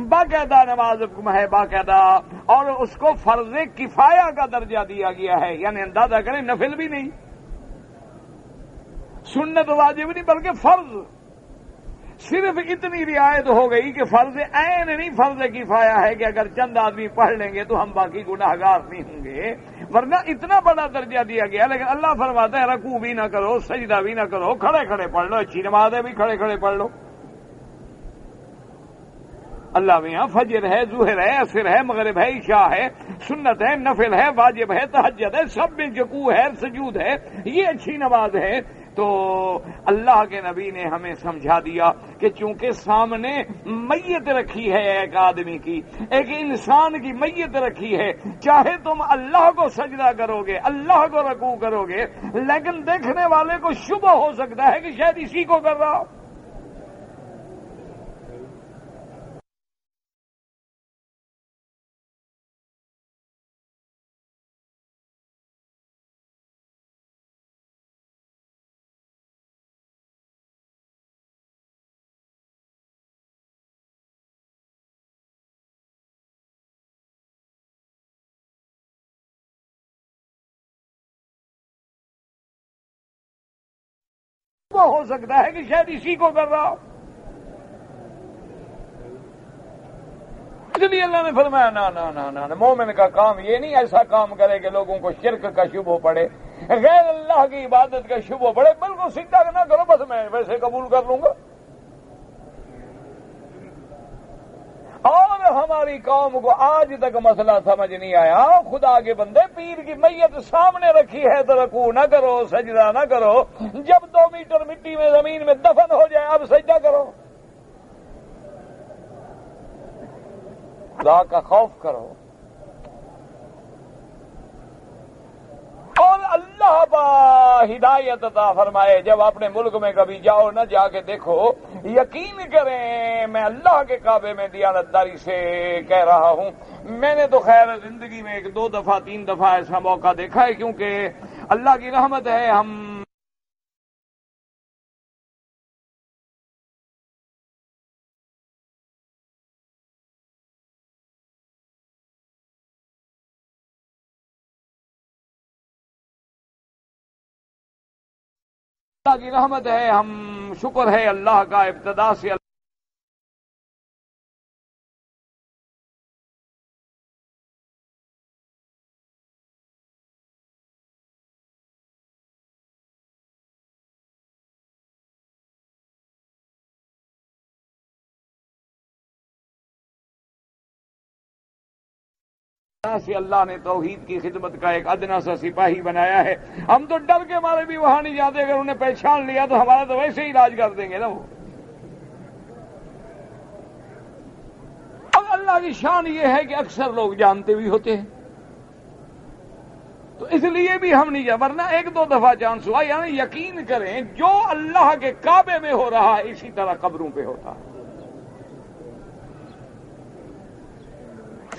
باقاعدہ نماز ہے باقاعدہ، اور اس کو فرض کفایہ کا درجہ دیا گیا ہے. یعنی اندازہ کریں نفل بھی نہیں، سنت واجب نہیں، بلکہ فرض. صرف اتنی رعایت ہو گئی کہ فرض عین نہیں، فرض کفایہ ہے کہ اگر چند آدمی پڑھ لیں گے تو ہم باقی گناہگار نہیں ہوں گے. ورنہ اتنا بڑا درجہ دیا گیا. لیکن اللہ فرماتا ہے رکوع بھی نہ کرو، سجدہ بھی نہ کرو، کھڑے کھڑے پڑھ لو. اچھی نماز ہے بھی کھڑے کھڑے پڑھ لو. اللہ میاں فجر ہے، ظہر ہے، عصر ہے، مغرب ہے، عشاء ہے، سنت ہے، نفل ہے، واجب ہے، تہجد ہے، سب میں رکوع ہے، سجود ہے، یہ اچھی نماز ہے. تو اللہ کے نبی نے ہمیں سمجھا دیا کہ چونکہ سامنے میت رکھی ہے ایک آدمی کی، ایک انسان کی میت رکھی ہے، چاہے تم اللہ کو سجدہ کرو گے، اللہ کو رکوع کرو گے، لیکن دیکھنے والے کو شبہ ہو سکتا ہے کہ شاید اسی کو کر رہا ہو. ہو سکتا ہے کہ شاید اسی کو کر رہا ہو. اس لیے اللہ نے فرمایا نہ مومن کا کام یہ نہیں ایسا کام کرے کہ لوگوں کو شرک کا شبہ پڑے، غیر اللہ کی عبادت کا شبہ پڑے. بالکل سیدھا نہ کرو، بس میں ویسے قبول کر لوں گا. اور ہماری قوم کو آج تک مسئلہ سمجھ نہیں آیا. خدا کے بندے، پیر کی میت سامنے رکھی ہے تو رکوع نہ کرو، سجدہ نہ کرو. جب 2 میٹر مٹی میں زمین میں دفن ہو جائے اب سجدہ کرو. خدا کا خوف کرو. اور اللہ با ہدایت عطا فرمائے. جب اپنے ملک میں کبھی جاؤ نہ، جا کے دیکھو، یقین کریں میں اللہ کے کعبے میں دیانتداری سے کہہ رہا ہوں، میں نے تو خیر زندگی میں 1 2 دفعہ 3 دفعہ ایسا موقع دیکھا ہے، کیونکہ اللہ کی رحمت ہے ہم اللہ کی رحمت ہے، ہم شکر ہے اللہ کا ابتدا سے سے اللہ نے توحید کی خدمت کا ایک ادنا سا سپاہی بنایا ہے. ہم تو ڈر کے مارے بھی وہاں نہیں جاتے. اگر انہیں پہچان لیا تو ہمارا تو ویسے ہی علاج کر دیں گے نا وہ. اور اللہ کی شان یہ ہے کہ اکثر لوگ جانتے بھی ہوتے ہیں, تو اس لیے بھی ہم نہیں جا, ورنہ ایک دو دفعہ چانس ہوا. یعنی یقین کریں جو اللہ کے کعبے میں ہو رہا ہے اسی طرح قبروں پہ ہوتا ہے.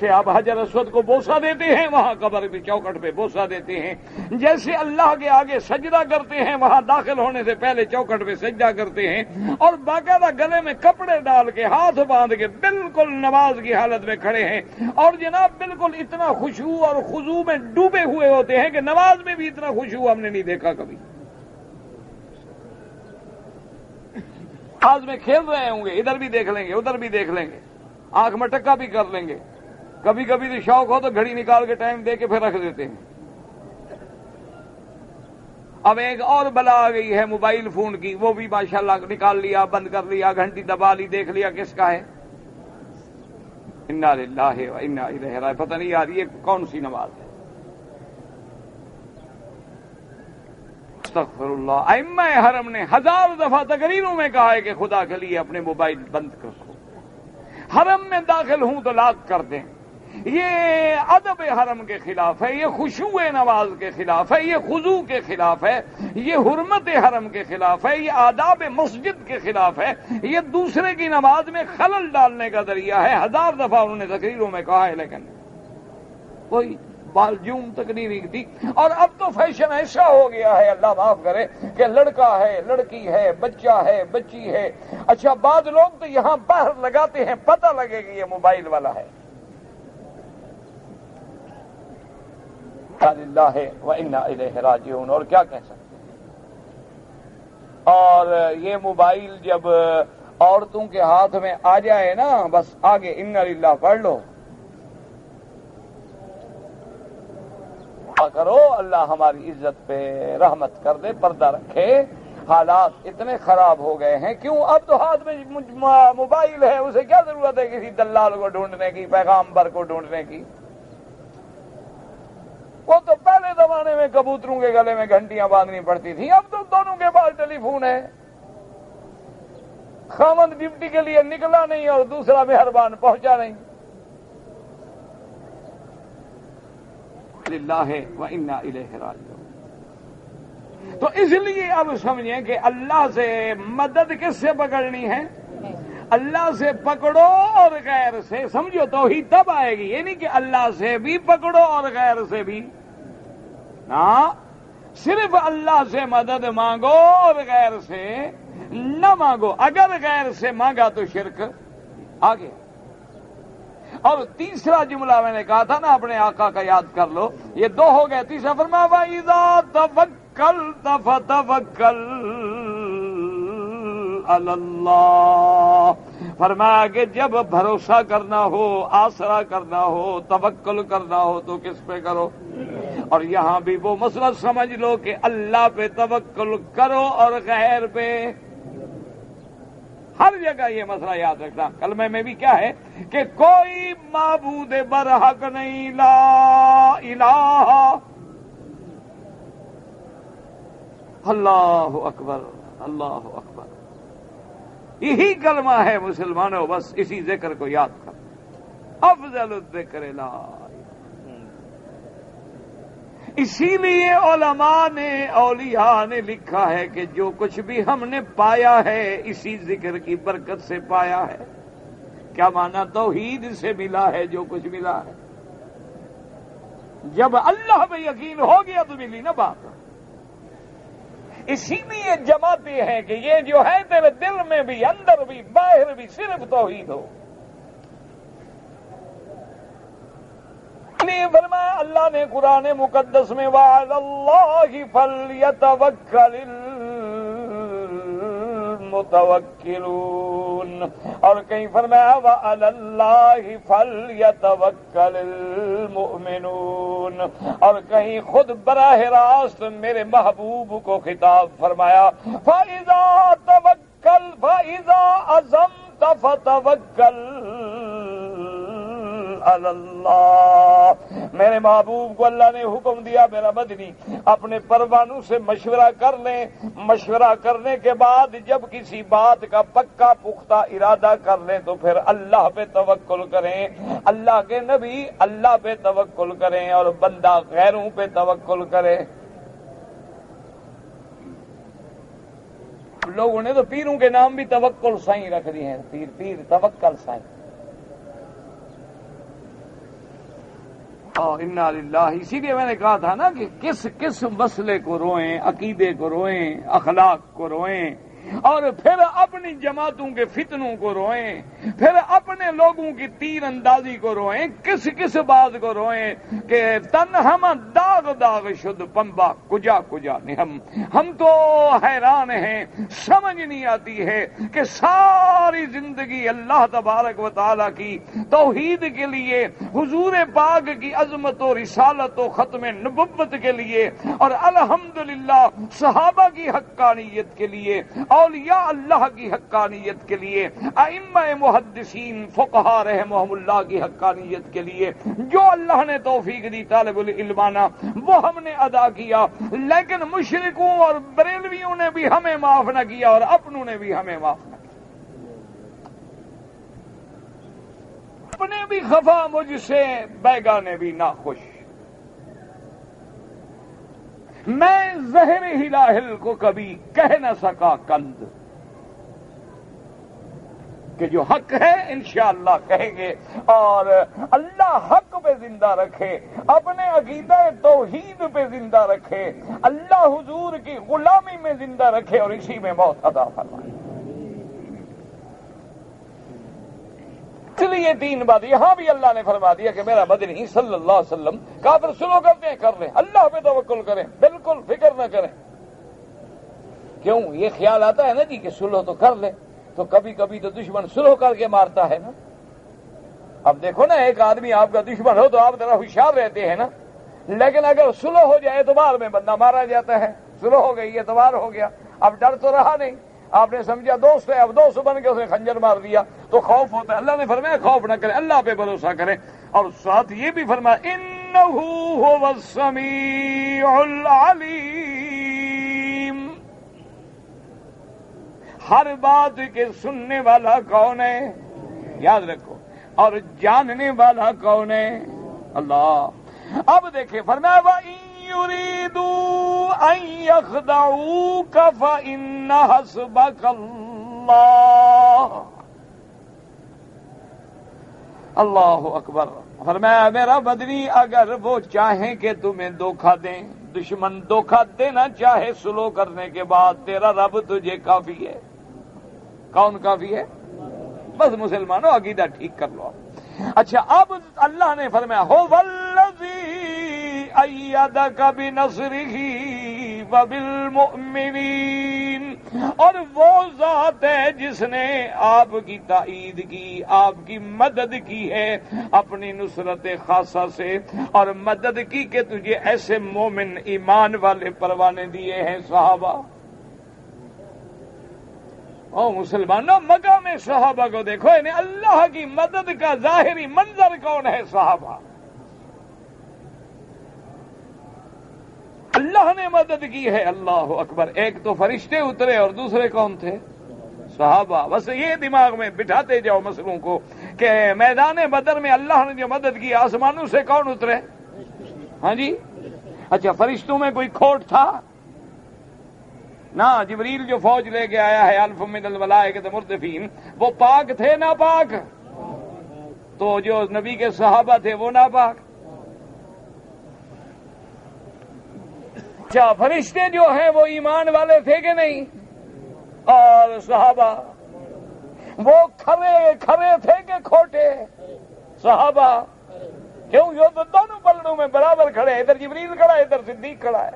سے آپ حجر اسود کو بوسہ دیتے ہیں, وہاں قبر پہ چوکٹ پہ بوسہ دیتے ہیں. جیسے اللہ کے آگے سجدہ کرتے ہیں, وہاں داخل ہونے سے پہلے چوکٹ پہ سجدہ کرتے ہیں, اور باقاعدہ گلے میں کپڑے ڈال کے ہاتھ باندھ کے بالکل نماز کی حالت میں کھڑے ہیں. اور جناب بالکل اتنا خشوع اور خضوع میں ڈوبے ہوئے ہوتے ہیں کہ نماز میں بھی اتنا خشوع ہم نے نہیں دیکھا کبھی. آج میں کھیل رہے ہوں گے, ادھر بھی دیکھ لیں گے ادھر بھی دیکھ لیں گے, آنکھ میں ٹکا بھی کر لیں گے. کبھی کبھی تو شوق ہو تو گھڑی نکال کے ٹائم دے کے پھر رکھ دیتے ہیں. اب ایک اور بلا آ گئی ہے موبائل فون کی, وہ بھی ماشاءاللہ نکال لیا, بند کر لیا, گھنٹی دبا لی, دیکھ لیا کس کا ہے. انا للہ و انا الیہ راجعون. پتہ نہیں یار یہ کون سی نماز ہے. استغفر اللہ. ائمہ حرم نے 1000 دفعہ تقریروں میں کہا ہے کہ خدا کے لیے اپنے موبائل بند رکھو. حرم میں داخل ہوں تو لاک کر دیں. یہ ادب حرم کے خلاف ہے, یہ خشوع نماز کے خلاف ہے, یہ خضوع کے خلاف ہے, یہ حرمت حرم کے خلاف ہے, یہ آداب مسجد کے خلاف ہے, یہ دوسرے کی نماز میں خلل ڈالنے کا ذریعہ ہے. 1000 دفعہ انہوں نے تقریروں میں کہا ہے, لیکن کوئی بالجوم تقریر تھی. اور اب تو فیشن ایسا ہو گیا ہے, اللہ معاف کرے, کہ لڑکا ہے, لڑکی ہے, بچہ ہے, بچی ہے. اچھا بعض لوگ تو یہاں باہر لگاتے ہیں, پتہ لگے کہ یہ موبائل والا ہے. اللہ و انا الیہ راجعون. اور کیا کہہ سکتے ہیں. اور یہ موبائل جب عورتوں کے ہاتھ میں آ جائے نا, بس آگے انا للہ پڑھ لو, کرو اللہ ہماری عزت پہ رحمت کر دے, پردہ رکھے. حالات اتنے خراب ہو گئے ہیں. کیوں؟ اب تو ہاتھ میں موبائل ہے, اسے کیا ضرورت ہے کسی دلال کو ڈھونڈنے کی, پیغامبر کو ڈھونڈنے کی. وہ تو پہلے زمانے میں کبوتروں کے گلے میں گھنٹیاں باندھنی پڑتی تھیں, اب تو دونوں کے پاس ٹیلی فون ہے. خاوند ڈیوٹی کے لیے نکلا نہیں اور دوسرا مہربان پہنچا نہیں. للہ و انا الیہ راجعون. تو اس لیے اب سمجھیں کہ اللہ سے مدد کس سے پکڑنی ہے؟ اللہ سے پکڑو اور غیر سے. سمجھو توحید تب آئے گی. یہ نہیں کہ اللہ سے بھی پکڑو اور غیر سے بھی نہ, صرف اللہ سے مدد مانگو اور غیر سے نہ مانگو. اگر غیر سے مانگا تو شرک آ گیا. اور تیسرا جملہ میں نے کہا تھا نا, اپنے آقا کا یاد کر لو. یہ 2 ہو گئے. تیسرا فرمایا وَإِذَا تَوَكَّلْتَ فَتَوَكَّلْ عَلَى اللَّهِ. فرمایا کہ جب بھروسہ کرنا ہو, آسرا کرنا ہو, توکل کرنا ہو تو کس پہ کرو. اور یہاں بھی وہ مسئلہ سمجھ لو کہ اللہ پہ توکل کرو اور غیر پہ. ہر جگہ یہ مسئلہ یاد رکھنا. کلمے میں بھی کیا ہے کہ کوئی معبود برحق نہیں, لا الہ. اللہ اکبر, اللہ اکبر. یہی کلمہ ہے مسلمانوں, بس اسی ذکر کو یاد کر. افضل الذکر لا. اسی لیے علماء نے, اولیاء نے لکھا ہے کہ جو کچھ بھی ہم نے پایا ہے اسی ذکر کی برکت سے پایا ہے. کیا مانا؟ توحید سے ملا ہے جو کچھ ملا ہے. جب اللہ پہ یقین ہو گیا تو ملی نا بات. اسی لیے جماتے ہیں کہ یہ جو ہے تیرے دل میں بھی, اندر بھی, باہر بھی صرف توحید ہو. فرمایا اللہ نے قرآن مقدس میں وعلی اللہ فلیتوکل المتوکلون, اور کہیں فرمایا وعلی اللہ فلیتوکل المؤمنون, اور کہیں خود براہ راست میرے محبوب کو خطاب فرمایا فاذا توکل فاذا عزمت فتوکل علی اللہ، میرے محبوب کو اللہ نے حکم دیا میرا مدنی اپنے پروانوں سے مشورہ کر لیں، مشورہ کرنے کے بعد جب کسی بات کا پکا پختہ ارادہ کر لیں تو پھر اللہ پہ توکل کریں، اللہ کے نبی اللہ پہ توکل کریں اور بندہ غیروں پہ توکل کرے۔ لوگوں نے تو پیروں کے نام بھی توکل سائیں رکھ دیے ہیں، پیر پیر توکل سائیں۔ انا للہ، اسی لیے میں نے کہا تھا نا کہ کس مسئلے کو روئیں، عقیدے کو روئیں، اخلاق کو روئیں، اور پھر اپنی جماعتوں کے فتنوں کو روئیں، پھر اپنے لوگوں کی تیر اندازی کو روئیں، کس بات کو روئیں کہ تن ہم داغ داغ شد پمبا کجا کجا نہیں، ہم تو حیران ہیں، سمجھ نہیں آتی ہے کہ ساری زندگی اللہ تبارک و تعالی کی توحید کے لیے، حضور پاک کی عظمت و رسالت و ختم نبوت کے لیے، اور الحمدللہ صحابہ کی حقانیت کے لیے، اولیاء اللہ کی حقانیت کے لیے، ائمہ محدثین فقہاء رحمہم اللہ کی حقانیت کے لیے جو اللہ نے توفیق دی طالب العلمانہ وہ ہم نے ادا کیا، لیکن مشرکوں اور بریلویوں نے بھی ہمیں معاف نہ کیا اور اپنوں نے بھی ہمیں معاف نہ کیا، اپنے بھی خفا مجھ سے بیگانے بھی ناخوش۔ میں زہر ہلاہل کو کبھی کہہ نہ سکا کند، کہ جو حق ہے انشاءاللہ کہیں گے، اور اللہ حق پہ زندہ رکھے، اپنے عقیدہ توحید پہ زندہ رکھے، اللہ حضور کی غلامی میں زندہ رکھے اور اسی میں موت عطا فرمائے۔ اس لیے تین بات یہاں بھی اللہ نے فرما دیا کہ میرا مدنی صلی اللہ علیہ وسلم کافر سلو کرتے ہیں کر لیں، اللہ پہ توکل کریں، بالکل فکر نہ کریں۔ کیوں یہ خیال آتا ہے نا جی کہ سلو تو کر لیں، تو کبھی کبھی تو دشمن سلو کر کے مارتا ہے نا۔ اب دیکھو نا ایک آدمی آپ کا دشمن ہو تو آپ ذرا ہوشیار رہتے ہیں نا، لیکن اگر سلو ہو جائے تو بعد میں بندہ مارا جاتا ہے، سلو ہو گئی ہے تو وار ہو گیا، اب ڈر تو رہا نہیں، آپ نے سمجھا دوست ہے، اب دوست بن کے اسے خنجر مار دیا تو خوف ہوتا ہے۔ اللہ نے فرمایا خوف نہ کریں، اللہ پہ بھروسہ کریں، اور ساتھ یہ بھی فرمایا انہ ھو السمیع العلیم، ہر بات کے سننے والا کون ہے یاد رکھو، اور جاننے والا کون ہے اللہ۔ اب دیکھیں فرمایا وَإِن يُرِيدُوا أَن يَخْدَعُوكَ فَإِنَّ حَسْبَكَ اللَّهُ۔ اللہ اکبر۔ فرمایا میرا بدنی اگر وہ چاہیں کہ تمہیں دھوکہ دیں، دشمن دھوکہ دینا چاہے سلو کرنے کے بعد، تیرا رب تجھے کافی ہے۔ کون کافی ہے؟ بس مسلمانوں عقیدہ ٹھیک کر لو۔ اچھا اب اللہ نے فرمایا هو الذی ایدک بنصرہ وبالمؤمنین، اور وہ ذات ہے جس نے آپ کی تائید کی، آپ کی مدد کی ہے اپنی نصرت خاصہ سے، اور مدد کی کہ تجھے ایسے مومن ایمان والے پروانے دیے ہیں صحابہ۔ او مسلمانوں مقام صحابہ کو دیکھو، یعنی اللہ کی مدد کا ظاہری منظر کون ہے؟ صحابہ۔ اللہ نے مدد کی ہے، اللہ اکبر۔ ایک تو فرشتے اترے اور دوسرے کون تھے؟ صحابہ۔ بس یہ دماغ میں بٹھاتے جاؤ مسئلوں کو کہ میدان بدر میں اللہ نے جو مدد کی، آسمانوں سے کون اترے؟ ہاں جی، اچھا فرشتوں میں کوئی کھوٹ تھا؟ نہ، جبریل جو فوج لے کے آیا ہے الف من الملائکۃ مردفین، وہ پاک تھے نا پاک؟ تو جو نبی کے صحابہ تھے وہ نا پاک؟ اچھا فرشتے جو ہیں وہ ایمان والے تھے کہ نہیں؟ اور صحابہ وہ کھرے تھے کہ کھوٹے؟ صحابہ۔ کیوں؟ یہ تو دونوں پلڑوں میں برابر کھڑے، ادھر جبریل کھڑا ہے ادھر صدیق کھڑا ہے۔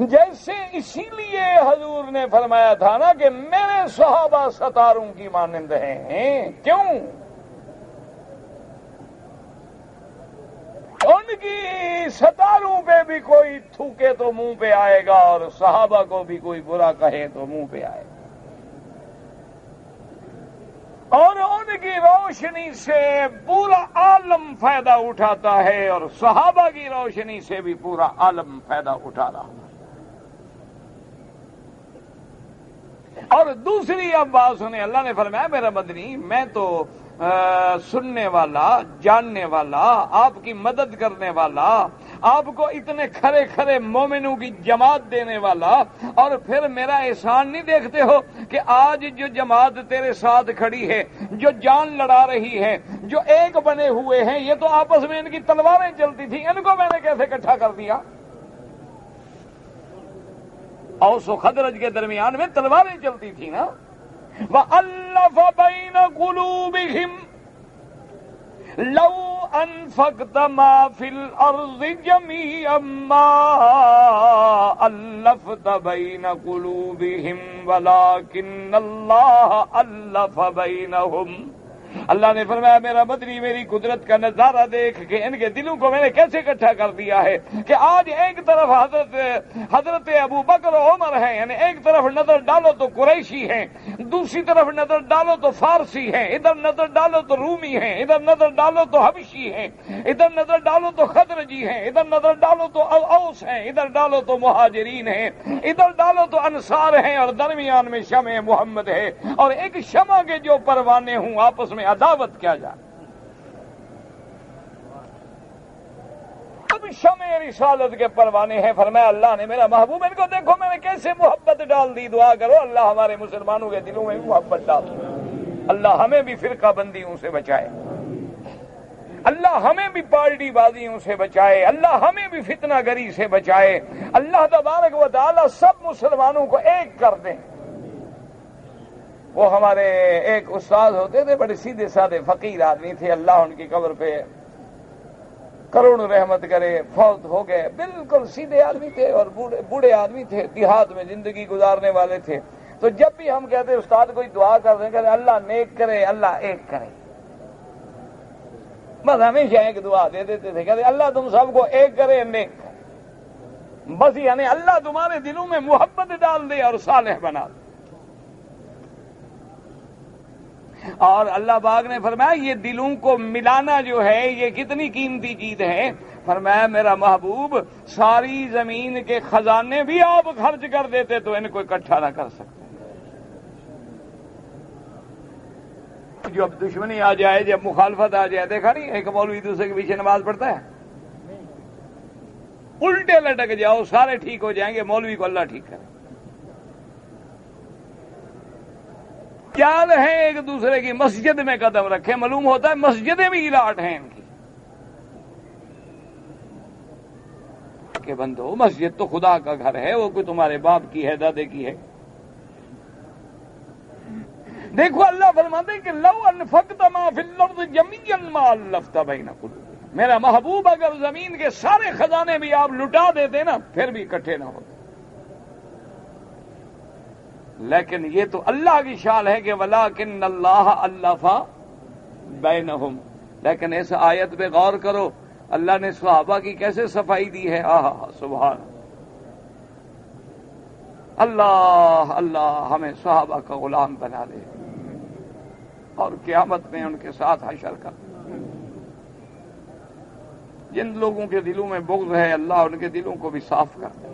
جیسے اسی لیے حضور نے فرمایا تھا نا کہ میرے صحابہ ستاروں کی مانند ہیں۔ کیوں؟ ان کی ستاروں پہ بھی کوئی تھوکے تو منہ پہ آئے گا، اور صحابہ کو بھی کوئی برا کہے تو منہ پہ آئے گا۔ اور ان کی روشنی سے پورا عالم فائدہ اٹھاتا ہے، اور صحابہ کی روشنی سے بھی پورا عالم فائدہ اٹھا رہا ہے۔ اور دوسری اب بات سنیں، اللہ نے فرمایا میرا مدنی میں تو سننے والا، جاننے والا، آپ کی مدد کرنے والا، آپ کو اتنے کھڑے کھڑے مومنوں کی جماعت دینے والا، اور پھر میرا احسان نہیں دیکھتے ہو کہ آج جو جماعت تیرے ساتھ کھڑی ہے، جو جان لڑا رہی ہے، جو ایک بنے ہوئے ہیں، یہ تو آپس میں ان کی تلواریں چلتی تھیں، ان کو میں نے کیسے اکٹھا کر دیا؟ اوس و خزرج کے درمیان میں تلواریں چلتی تھیں نا۔ وَأَلَّفَ بَيْنَ قُلُوبِهِمْ لَوْ أَنفَقْتَ مَا فِي الْأَرْضِ جَمِيعًا مَا أَلَّفْتَ بَيْنَ قُلُوبِهِمْ وَلَكِنَّ اللَّهَ أَلَّفَ بَيْنَهُمْ۔ اللہ نے فرمایا میرا مدنی میری قدرت کا نظارہ دیکھ کہ ان کے دلوں کو میں نے کیسے اکٹھا کر دیا ہے کہ آج ایک طرف حضرت ابو بکر و عمر ہیں، یعنی ایک طرف نظر ڈالو تو قریشی ہیں، دوسری طرف نظر ڈالو تو فارسی ہیں، ادھر نظر ڈالو تو رومی ہیں، ادھر نظر ڈالو تو حبشی ہیں، ادھر نظر ڈالو تو خزرجی ہیں، ادھر نظر ڈالو تو اوس ہیں، ادھر ڈالو تو مہاجرین ہیں، ادھر ڈالو تو انصار ہیں، اور درمیان میں شمع محمد ہے، اور ایک شمع کے جو پروانے ہوں آپس میں عداوت کیا جائے۔ اب شمع رسالت کے پروانے ہیں، فرمایا اللہ نے میرا محبوب ان کو دیکھو میں نے کیسے محبت ڈال دی، دعا کرو اللہ ہمارے مسلمانوں کے دلوں میں بھی محبت ڈال دو، اللہ ہمیں بھی فرقہ بندیوں سے بچائے، اللہ ہمیں بھی پارٹی بازیوں سے بچائے، اللہ ہمیں بھی فتنہ گری سے بچائے، اللہ تبارک و تعالی سب مسلمانوں کو ایک کر دیں۔ وہ ہمارے ایک استاد ہوتے تھے، بڑے سیدھے سادے فقیر آدمی تھے، اللہ ان کی قبر پہ کروڑوں رحمت کرے، فوت ہو گئے، بالکل سیدھے آدمی تھے اور بوڑھے آدمی تھے، دیہات میں زندگی گزارنے والے تھے۔ تو جب بھی ہم کہتے استاد کوئی دعا کر دیں کہ اللہ نیک کرے، اللہ ایک کرے، بس ہمیشہ ایک دعا دے دیتے تھے، کہتے اللہ تم سب کو ایک کرے، نیک کرے، بس یعنی اللہ تمہارے دلوں میں محبت ڈال دے اور صالح بنا دے۔ اور اللہ پاک نے فرمایا یہ دلوں کو ملانا جو ہے یہ کتنی قیمتی چیز ہے، فرمایا میرا محبوب ساری زمین کے خزانے بھی آپ خرچ کر دیتے تو ان کو اکٹھا نہ کر سکتے۔ جو اب دشمنی آ جائے، جب مخالفت آ جائے، دیکھا نہیں ایک مولوی دوسرے کے پیچھے نماز پڑھتا ہے، الٹے لٹک جاؤ سارے ٹھیک ہو جائیں گے، مولوی کو اللہ ٹھیک کرے۔ چال ہیں ایک دوسرے کی مسجد میں قدم رکھے، معلوم ہوتا ہے مسجدیں بھی الاٹ ہیں ان کی کہ بندو مسجد تو خدا کا گھر ہے، وہ کوئی تمہارے باپ کی ہے، دادے کی ہے۔ دیکھو اللہ فرماتے کہ لو انفقت ما فی الارض جميعا ما الفت بین قلوبہم، میرا محبوب اگر زمین کے سارے خزانے بھی آپ لٹا دیتے نا پھر بھی اکٹھے نہ ہوتے۔ لیکن یہ تو اللہ کی شان ہے کہ وَلَٰكِنَّ اللَّهَ أَلَّفَ بَيْنَهُمْ۔ لیکن اس آیت پہ غور کرو، اللہ نے صحابہ کی کیسے صفائی دی ہے، سبحان اللہ، اللہ ہمیں صحابہ کا غلام بنا دے اور قیامت میں ان کے ساتھ حشر کر۔ جن لوگوں کے دلوں میں بغض ہے اللہ ان کے دلوں کو بھی صاف کر دے۔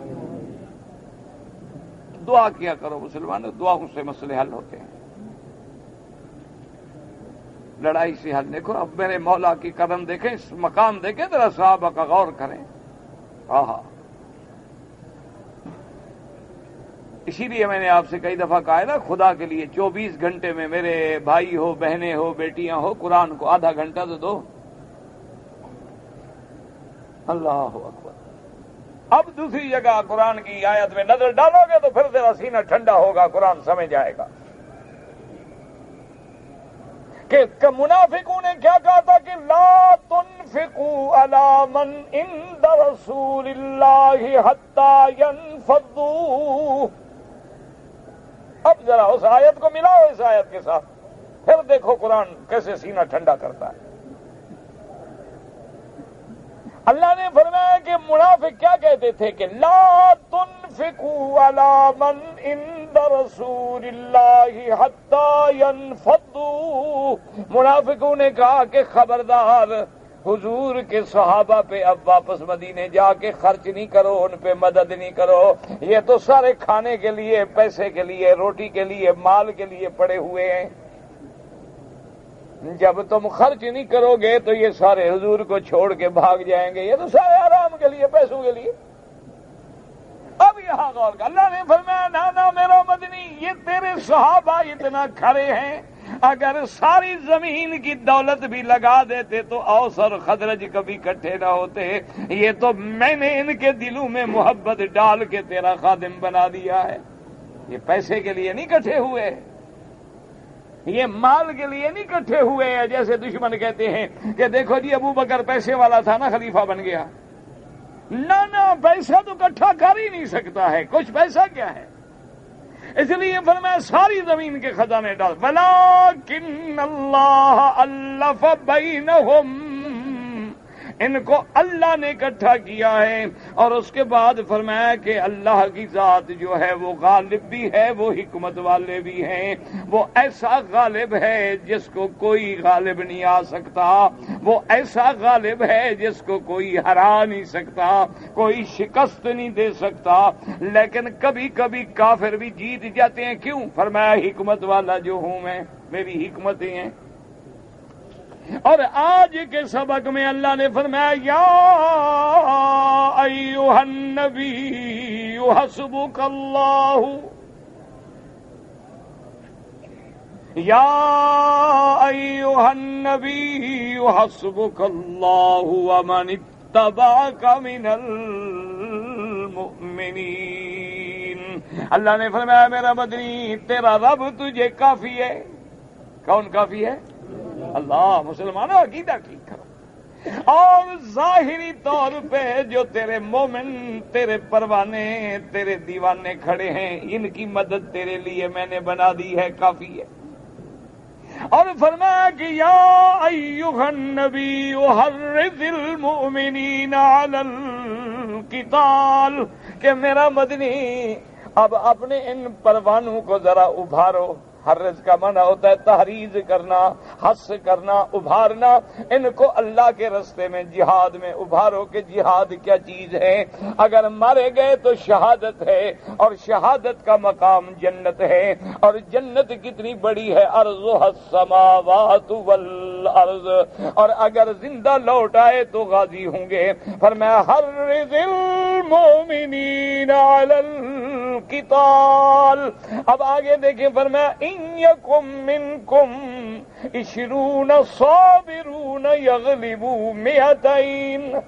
دعا کیا کرو مسلمانوں، دعاؤں سے مسئلے حل ہوتے ہیں، لڑائی سے حل۔ دیکھو اب میرے مولا کی قدم دیکھیں، اس مقام دیکھیں، ذرا صحابہ کا غور کریں۔ اسی لیے میں نے آپ سے کئی دفعہ کہا ہے نا، خدا کے لیے 24 گھنٹے میں میرے بھائی ہو، بہنیں ہو، بیٹیاں ہو، قرآن کو آدھا گھنٹہ تو دو۔ اللہ اکبر۔ اب دوسری جگہ قرآن کی آیت میں نظر ڈالو گے تو پھر تیرا سینہ ٹھنڈا ہوگا، قرآن سمجھ آئے گا کہ منافقوں نے کیا کہا تھا کہ لا تنفقوا علی من عند رسول اللہ حتی ينفضوا۔ اب ذرا اس آیت کو ملاؤ اس آیت کے ساتھ، پھر دیکھو قرآن کیسے سینہ ٹھنڈا کرتا ہے۔ اللہ نے فرمایا کہ منافق کیا کہتے تھے کہ لا تنفقوا علی من عند عند رسول اللہ حتی ينفضوا. منافقوں نے کہا کہ خبردار حضور کے صحابہ پہ اب واپس مدینے جا کے خرچ نہیں کرو، ان پہ مدد نہیں کرو، یہ تو سارے کھانے کے لیے، پیسے کے لیے، روٹی کے لیے، مال کے لیے پڑے ہوئے ہیں. جب تم خرچ نہیں کرو گے تو یہ سارے حضور کو چھوڑ کے بھاگ جائیں گے، یہ تو سارے آرام کے لیے، پیسوں کے لیے. اب یہاں غور کر، اللہ نے فرمایا نانا میرا مدنی، یہ تیرے صحابہ اتنا کھڑے ہیں، اگر ساری زمین کی دولت بھی لگا دیتے تو اوس اور خزرج کبھی اکٹھے نہ ہوتے. یہ تو میں نے ان کے دلوں میں محبت ڈال کے تیرا خادم بنا دیا ہے. یہ پیسے کے لیے نہیں اکٹھے ہوئے، یہ مال کے لیے نہیں اکٹھے ہوئے ہیں. جیسے دشمن کہتے ہیں کہ دیکھو جی ابو بکر پیسے والا تھا نا، خلیفہ بن گیا. نہ پیسہ تو اکٹھا کر ہی نہیں سکتا ہے، کچھ پیسہ کیا ہے. اس لیے فرمایا ساری زمین کے خزانے ڈال. وَلَٰكِنَّ اللَّهَ أَلَّفَ بَيْنَهُمْ، ان کو اللہ نے اکٹھا کیا ہے. اور اس کے بعد فرمایا کہ اللہ کی ذات جو ہے وہ غالب بھی ہے، وہ حکمت والے بھی ہیں. وہ ایسا غالب ہے جس کو کوئی غالب نہیں آ سکتا، وہ ایسا غالب ہے جس کو کوئی ہرا نہیں سکتا، کوئی شکست نہیں دے سکتا. لیکن کبھی کبھی کافر بھی جیت جاتے ہیں. کیوں؟ فرمایا حکمت والا جو ہوں میں، میری حکمتیں ہیں. اور آج کے سبق میں اللہ نے فرمایا یا ایھا النبی حسبک اللہ، یا ایھا النبی حسبک اللہ ومن اتبعک من المؤمنین. اللہ نے فرمایا میرا مدنی تیرا رب تجھے کافی ہے. کون کافی ہے؟ اللہ. مسلمانوں عقیدہ ٹھیک کرو. اور ظاہری طور پہ جو تیرے مومن، تیرے پروانے، تیرے دیوانے کھڑے ہیں، ان کی مدد تیرے لیے میں نے بنا دی ہے، کافی ہے. اور فرمایا کہ یا ایھا النبی حرض المؤمنین علی القتال، کہ میرا مدنی اب اپنے ان پروانوں کو ذرا ابھارو. حرض کا معنی ہوتا ہے تحریض کرنا، حث کرنا، ابھارنا. ان کو اللہ کے رستے میں، جہاد میں ابھارو کہ جہاد کیا چیز ہے. اگر مارے گئے تو شہادت ہے، اور شہادت کا مقام جنت ہے. اور جنت کتنی بڑی ہے، ارضها السماوات والارض. اور اگر زندہ لوٹ آئے تو غازی ہوں گے. فرمایا حرض المؤمنین علی القتال. اب آگے دیکھیں فرمایا ان یکم منکم 20 صابرون یغلبوا 200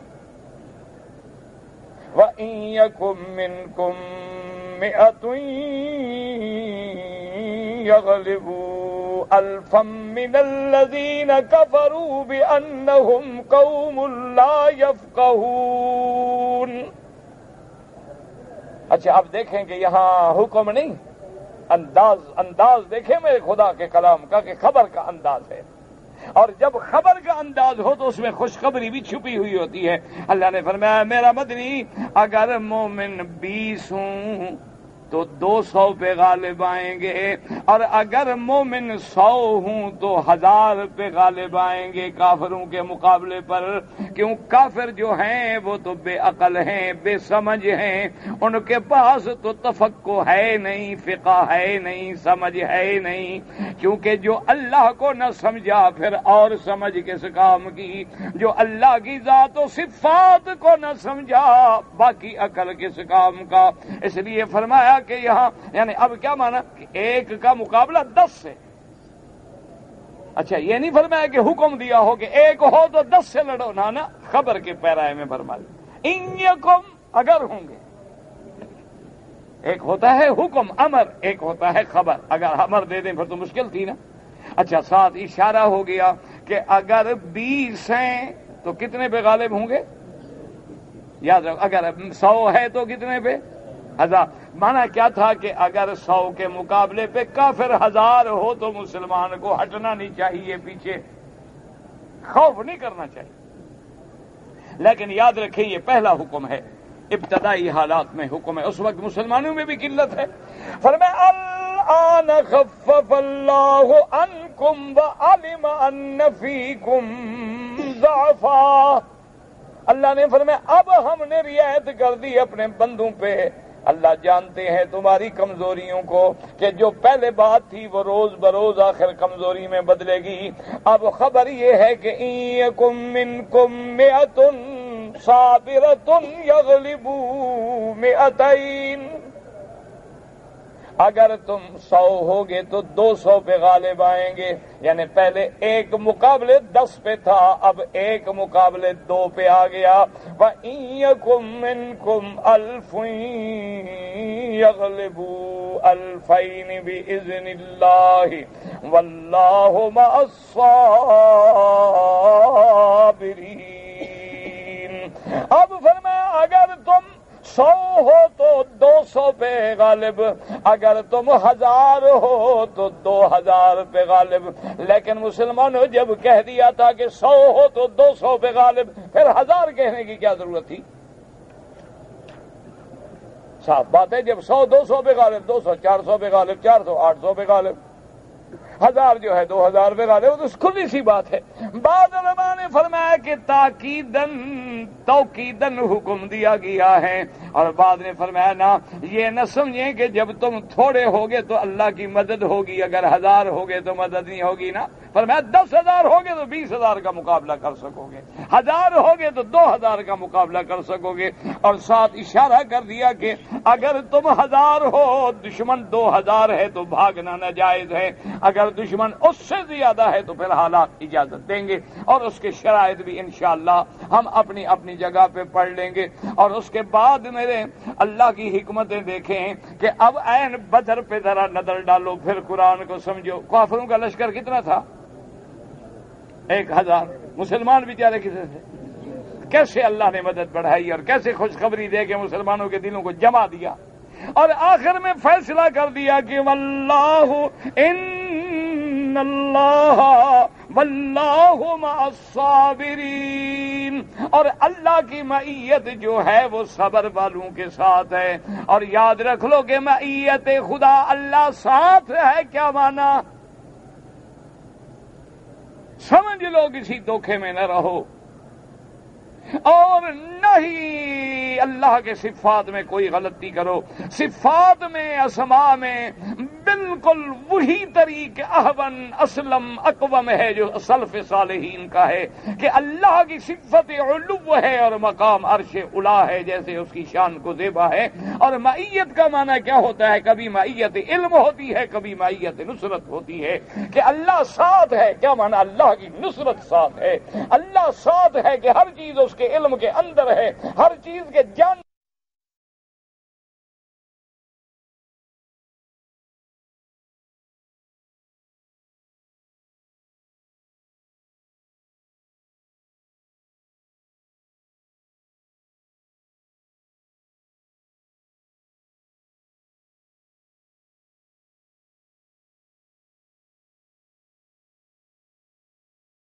وَإِن يَكُن مِّنكُم 100 يَغْلِبُوا أَلْفًا مِّنَ الَّذِينَ كَفَرُوا بِأَنَّهُمْ قَوْمٌ لَّا يَفْقَهُونَ. اچھا اب دیکھیں کہ یہاں حکم نہیں، انداز دیکھیں میرے خدا کے کلام کا کہ خبر کا انداز ہے. اور جب خبر کا انداز ہو تو اس میں خوشخبری بھی چھپی ہوئی ہوتی ہے. اللہ نے فرمایا میرا مدنی اگر مومن 20 ہوں تو 200 پہ غالب آئیں گے، اور اگر مومن 100 ہوں تو 1000 پہ غالب آئیں گے کافروں کے مقابلے پر. کیوں؟ کافر جو ہیں وہ تو بے عقل ہیں، بے سمجھ ہیں، ان کے پاس تو تفقہ ہے نہیں، فقہ ہے نہیں، سمجھ ہے نہیں. کیونکہ جو اللہ کو نہ سمجھا پھر اور سمجھ کس کام کی؟ جو اللہ کی ذات و صفات کو نہ سمجھا باقی عقل کس کام کا؟ اس لیے فرمایا کہ یہاں یعنی اب کیا مانا کہ 1 کا مقابلہ 10 سے. اچھا یہ نہیں فرمایا کہ حکم دیا ہو کہ 1 ہو تو 10 سے لڑو، نہ خبر کے پیرائے میں فرمایا ان یکم اگر ہوں گے. ایک ہوتا ہے حکم امر، ایک ہوتا ہے خبر. اگر امر دے دیں پھر تو مشکل تھی نا. اچھا ساتھ اشارہ ہو گیا کہ اگر 20 ہیں تو کتنے پہ غالب ہوں گے؟ یاد رکھو اگر 100 ہے تو کتنے پہ؟ 1000. مانا کیا تھا کہ اگر 100 کے مقابلے پہ کافر 1000 ہو تو مسلمان کو ہٹنا نہیں چاہیے، پیچھے خوف نہیں کرنا چاہیے. لیکن یاد رکھیں یہ پہلا حکم ہے. ابتدائی حالات میں حکم ہے، اس وقت مسلمانوں میں بھی قلت ہے۔ فرمایا الآن خفف اللہ عنکم وعلم ان فیکم ضعفا، اللہ نے فرمایا اب ہم نے رعایت کر دی اپنے بندوں پہ، اللہ جانتے ہیں تمہاری کمزوریوں کو کہ جو پہلے بات تھی وہ روز بروز آخر کمزوری میں بدلے گی۔ اب خبر یہ ہے کہ یکم منکم مئۃ صابرۃ یغلبوا مئتین، اگر تم 100 ہوگے تو 200 پہ غالب آئیں گے، یعنی پہلے 1 مقابلے 10 پہ تھا، اب 1 مقابلے 2 پہ آ گیا۔ وَإِن يَكُن مِّنكُمْ أَلْفٌ يَغْلِبُوا أَلْفَيْنِ بِإِذْنِ اللَّهِ وَاللَّهُ مَعَ الصَّابِرِينَ۔ اب فرمایا اگر تم 100 ہو تو 200 پہ غالب، اگر تم 1000 ہو تو 2000 پہ غالب۔ لیکن مسلمانوں جب کہہ دیا تھا کہ 100 ہو تو 200 پہ غالب، پھر 1000 کہنے کی کیا ضرورت تھی؟ صاف بات ہے، جب 100 200 پہ غالب، 200 400 پہ غالب، 400 800 پہ غالب، 1000 جو ہے 2000 پہ غالب، تو کھلی سی بات ہے۔ بعض علماء نے فرمایا کہ توقیدن حکم دیا گیا ہے، اور بعد نے فرمایا نا یہ نہ سمجھیں کہ جب تم تھوڑے ہوگے تو اللہ کی مدد ہوگی، اگر 1000 ہوگے تو مدد نہیں ہوگی نا۔ فرمایا 10,000 ہوگے تو 20,000 کا مقابلہ کر سکو گے، 1000 ہوگے تو 2000 کا مقابلہ کر سکو گے، اور ساتھ اشارہ کر دیا کہ اگر تم 1000 ہو، دشمن 2000 ہے تو بھاگنا ناجائز ہے، اگر دشمن اس سے زیادہ ہے تو پھر حالات اجازت دیں گے، اور اس کے شرائط بھی انشاءاللہ ہم اپنی اپنی جگہ پہ پڑھ لیں گے۔ اور اس کے بعد میرے اللہ کی حکمتیں دیکھیں کہ اب عین بدر پہ ذرا نظر ڈالو، پھر قرآن کو سمجھو۔ کافروں کا لشکر کتنا تھا؟ 1000۔ مسلمان بیچارے کتنے تھے؟ کیسے اللہ نے مدد بڑھائی اور کیسے خوشخبری دے کے مسلمانوں کے دلوں کو جما دیا، اور آخر میں فیصلہ کر دیا کہ واللہ ان اللہ واللہ مع الصابرین، اور اللہ کی معیت جو ہے وہ صبر والوں کے ساتھ ہے۔ اور یاد رکھ لو کہ معیت خدا اللہ ساتھ ہے کیا معنی؟ سمجھ لو، کسی دھوکے میں نہ رہو، اور نہیں اللہ کے صفات میں کوئی غلطی کرو۔ صفات میں، اسماء میں بالکل وہی طریق احون اسلم اقوم ہے جو سلف صالحین کا ہے کہ اللہ کی صفت علو ہے اور مقام عرش اعلی ہے، جیسے اس کی شان کو زیبا ہے۔ اور معیت کا معنی کیا ہوتا ہے؟ کبھی معیت علم ہوتی ہے، کبھی معیت نصرت ہوتی ہے، کہ اللہ ساتھ ہے۔ کیا معنی؟ اللہ کی نصرت ساتھ ہے، اللہ ساتھ ہے کہ ہر چیز اس کے علم کے اندر ہے، ہر چیز کے جان